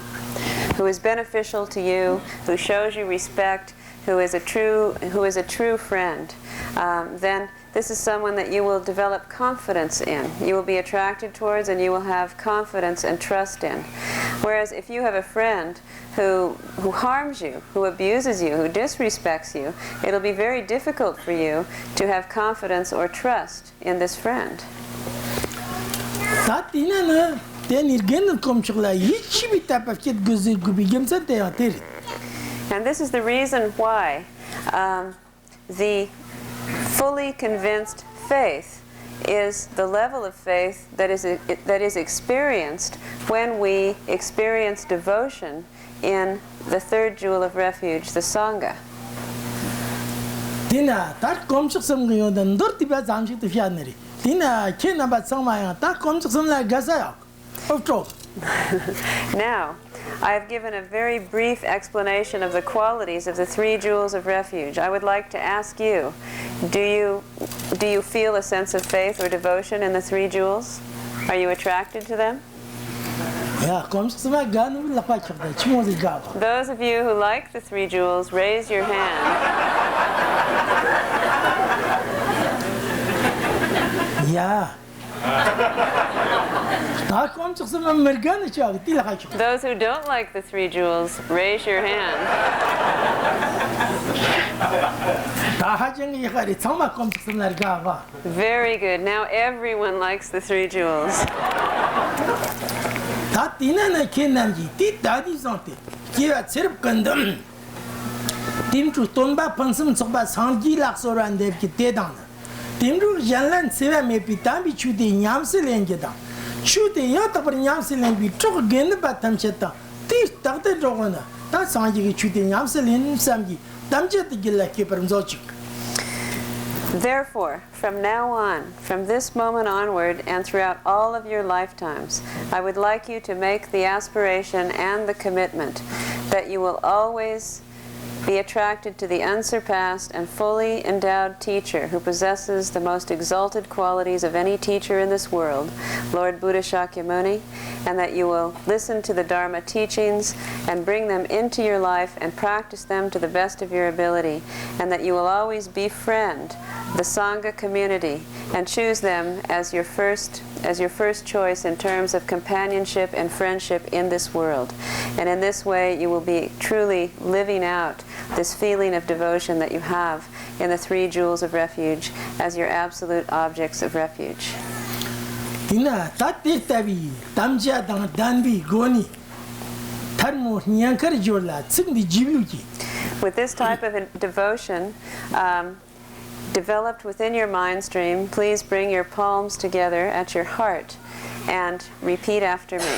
who is beneficial to you, who shows you respect, who is a true friend, then this is someone that you will develop confidence in. You will be attracted towards, and you will have confidence and trust in. Whereas if you have a friend who harms you, who abuses you, who disrespects you, it'll be very difficult for you to have confidence or trust in this friend. And this is the reason why the fully convinced faith is the level of faith that is experienced when we experience devotion in the third jewel of refuge, the Sangha. Now, I have given a very brief explanation of the qualities of the three jewels of refuge. I would like to ask you, do you feel a sense of faith or devotion in the three jewels? Are you attracted to them? Those of you who like the three jewels, raise your hand. Yeah. Those who don't like the three jewels, raise your hand. Very good. Now everyone likes the three jewels. Timru Janlan Seva may be Tambi Chudi Yamsilangeda. Chudi Yatabar Yamsilang, Chok again the Batam Cheta. This Dr. Drogana. That's Sanji Chudi Yamsilin Samgi. Damjet the Gilla Keeper Zochik. Therefore, from now on, from this moment onward, and throughout all of your lifetimes, I would like you to make the aspiration and the commitment that you will always be attracted to the unsurpassed and fully endowed teacher who possesses the most exalted qualities of any teacher in this world, Lord Buddha Shakyamuni, and that you will listen to the Dharma teachings and bring them into your life and practice them to the best of your ability, and that you will always befriend the Sangha community and choose them as your first choice in terms of companionship and friendship in this world. And in this way you will be truly living out this feeling of devotion that you have in the three jewels of refuge as your absolute objects of refuge. With this type of devotion developed within your mind stream, please bring your palms together at your heart and repeat after me.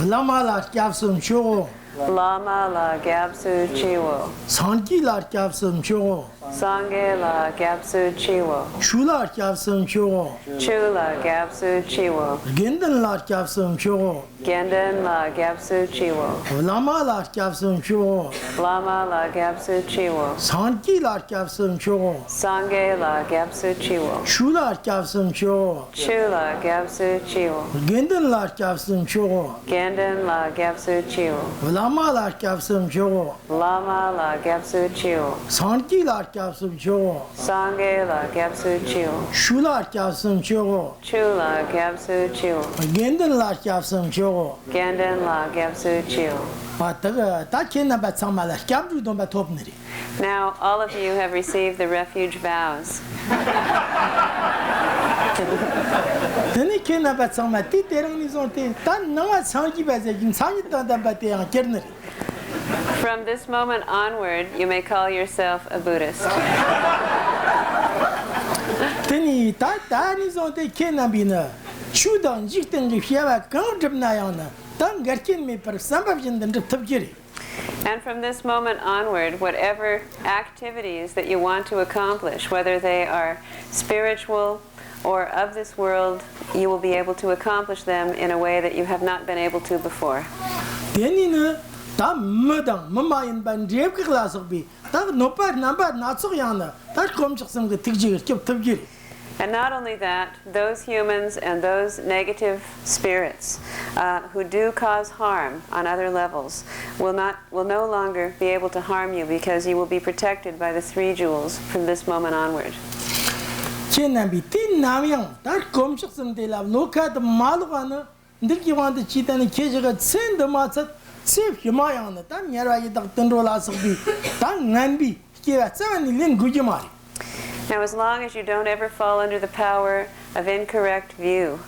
Lama la Gyabsum Show. Lama la Gyabsu Chiwo. Sanki la Gyabsum Show. Sangye la gyapsu chiwo. Chula kyapsum chogo. Chula gyapsu chiwo. Gendon la kyapsum chogo. Genden la gyapsu chiwo. Lama la kyapsum chogo. Lama la gyapsu chiwo. Sanki la kyapsum chogo. Sangye la gyapsu chiwo. Chula kyapsum chogo. Chula gyapsu chiwo. Gendon la kyapsum chogo. Genden la gyapsu chiwo. Lama la kyapsum chogo. Lama la gyapsu chiwo. Sanki la kyapsum chogo. Sangye la gyapsu chiwo. Chula kyapsum chogo. Chula gyapsu chiwo. Gendon la kyapsum chogo. Genden la gyapsu chiwo. Now, all of you have received the refuge vows. From this moment onward, you may call yourself a Buddhist. And from this moment onward, whatever activities that you want to accomplish, whether they are spiritual or of this world, you will be able to accomplish them in a way that you have not been able to before. And not only that, those humans and those negative spirits who do cause harm on other levels will no longer be able to harm you, because you will be protected by the 3 jewels from this moment onward. Now, as long as you don't ever fall under the power of incorrect view,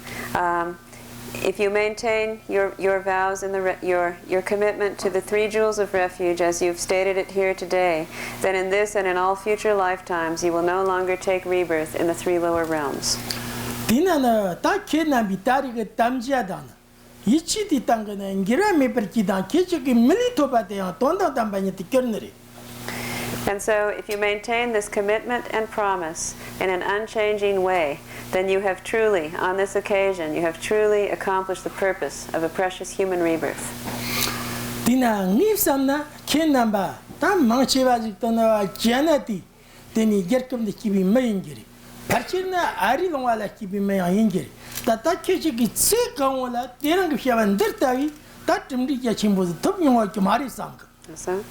if you maintain your vows and your commitment to the 3 jewels of refuge, as you've stated it here today, then in this and in all future lifetimes, you will no longer take rebirth in the 3 lower realms. And so, if you maintain this commitment and promise in an unchanging way, then you have truly, on this occasion, you have truly accomplished the purpose of a precious human rebirth. So,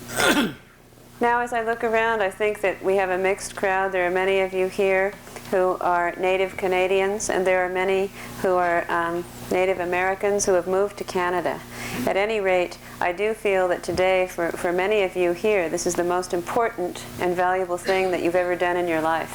now, as I look around, I think that we have a mixed crowd. There are many of you here who are Native Canadians, and there are many who are Native Americans who have moved to Canada. At any rate, I do feel that today, for many of you here, this is the most important and valuable thing that you've ever done in your life.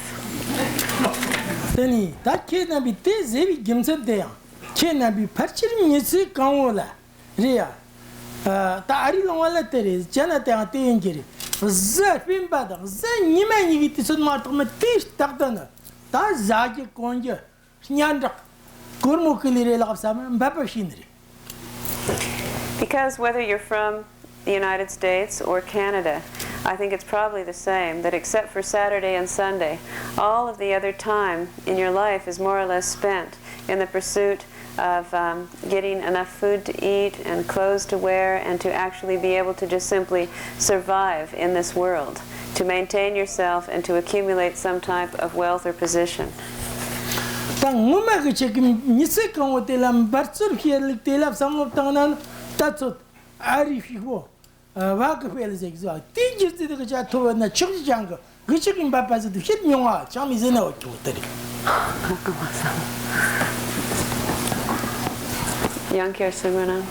Because whether you're from the United States or Canada, I think it's probably the same, that except for Saturday and Sunday, all of the other time in your life is more or less spent in the pursuit of getting enough food to eat and clothes to wear, and to actually be able to just simply survive in this world, to maintain yourself and to accumulate some type of wealth or position. Young Kyer Sungranam.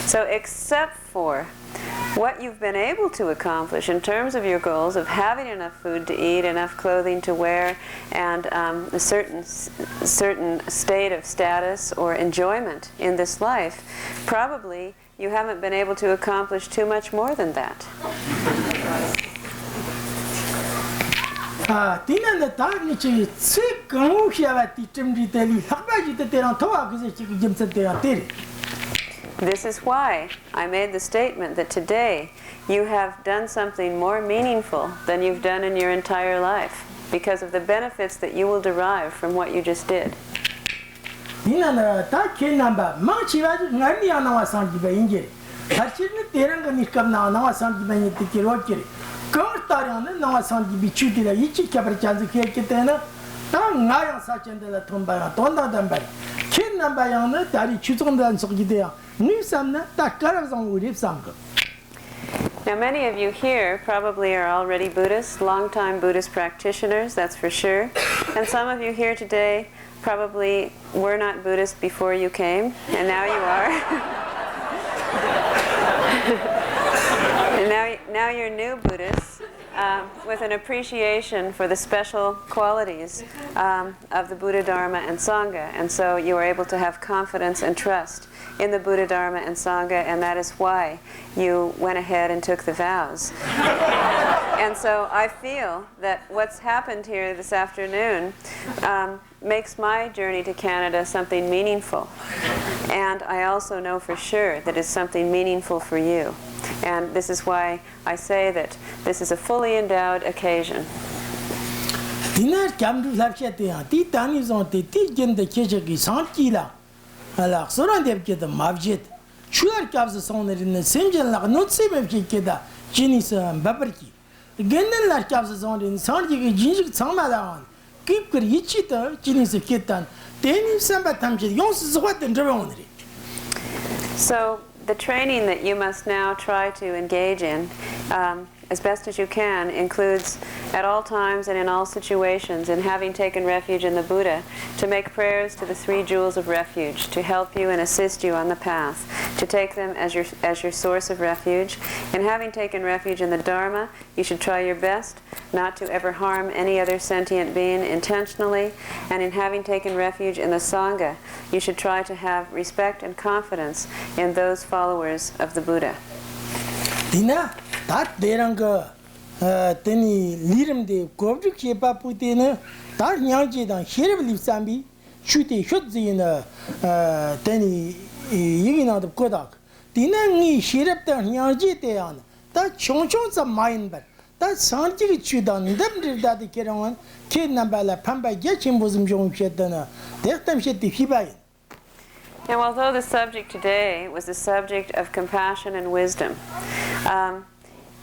So except for what you've been able to accomplish in terms of your goals of having enough food to eat, enough clothing to wear, and a certain state of status or enjoyment in this life, probably you haven't been able to accomplish too much more than that. This is why I made the statement that today you have done something more meaningful than you've done in your entire life because of the benefits that you will derive from what you just did. Now many of you here probably are already Buddhists, long-time Buddhist practitioners, that's for sure. And some of you here today probably were not Buddhist before you came, and now you are. And now you're new Buddhists with an appreciation for the special qualities of the Buddha, Dharma, and Sangha. And so you are able to have confidence and trust in the Buddha, Dharma, and Sangha, and that is why you went ahead and took the vows. And so I feel that what's happened here this afternoon makes my journey to Canada something meaningful. And I also know for sure that it's something meaningful for you. And this is why I say that this is a fully endowed occasion. So the training that you must now try to engage in as best as you can includes at all times and in all situations, in having taken refuge in the Buddha, to make prayers to the three jewels of refuge, to help you and assist you on the path, to take them as your source of refuge. In having taken refuge in the Dharma, you should try your best not to ever harm any other sentient being intentionally. And in having taken refuge in the Sangha, you should try to have respect and confidence in those followers of the Buddha. Dina, that deranga teni lirim de govru kepa putena that nyangje dan herb lipsambi shute shotzi na teni yigina de kodak dina ni herb da nyangje de an that chongchong sa main bar that sanji chudan dem da de keran ke nambala pamba gechim bozum jong chetana dertam cheti hibai. Now, although the subject today was the subject of compassion and wisdom,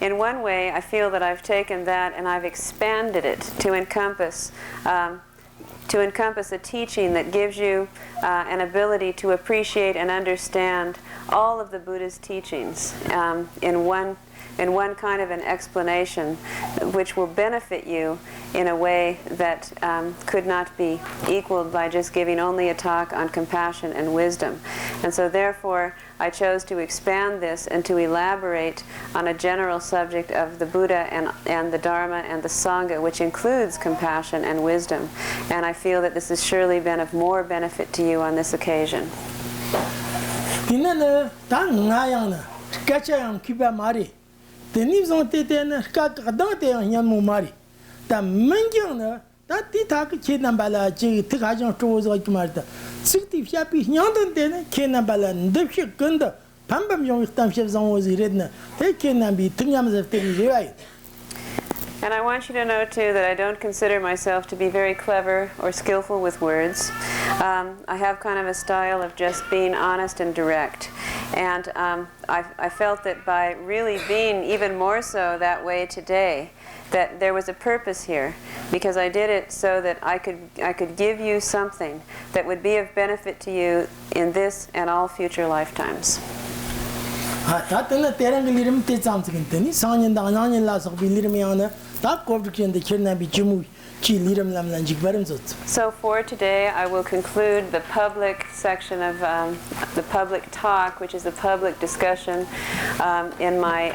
in one way I feel that I've taken that and I've expanded it to encompass a teaching that gives you an ability to appreciate and understand all of the Buddha's teachings in one kind of an explanation, which will benefit you in a way that could not be equaled by just giving only a talk on compassion and wisdom. And so therefore I chose to expand this and to elaborate on a general subject of the Buddha and the Dharma and the Sangha, which includes compassion and wisdom. And I feel that this has surely been of more benefit to you on this occasion. Tenizon teten kadante yan mumari ta mengyang ta titak chenambala che tikajon tozo kimarta sikti fyapi nyandan den kenambala ndepche gunda pambam yong tam chef zon oziredna te kenambi tinyam zefte riwai. And I want you to know too that I don't consider myself to be very clever or skillful with words. I have kind of a style of just being honest and direct. And I felt that by really being even more so that way today, that there was a purpose here, because I did it so that I could give you something that would be of benefit to you in this and all future lifetimes. 다 때는 때랑 그 이름 때 잠스긴더니 상년다 안양년라서 빌리름이야나 다 거북인데 kirnabi jimu ki liram lamlan jigbarim zot. So for today, I will conclude the public section of the public talk, which is the public discussion in my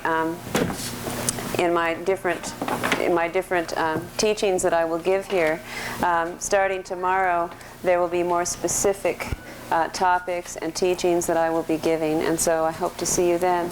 different teachings that I will give here. Starting tomorrow, there will be more specific topics and teachings that I will be giving, and so I hope to see you then.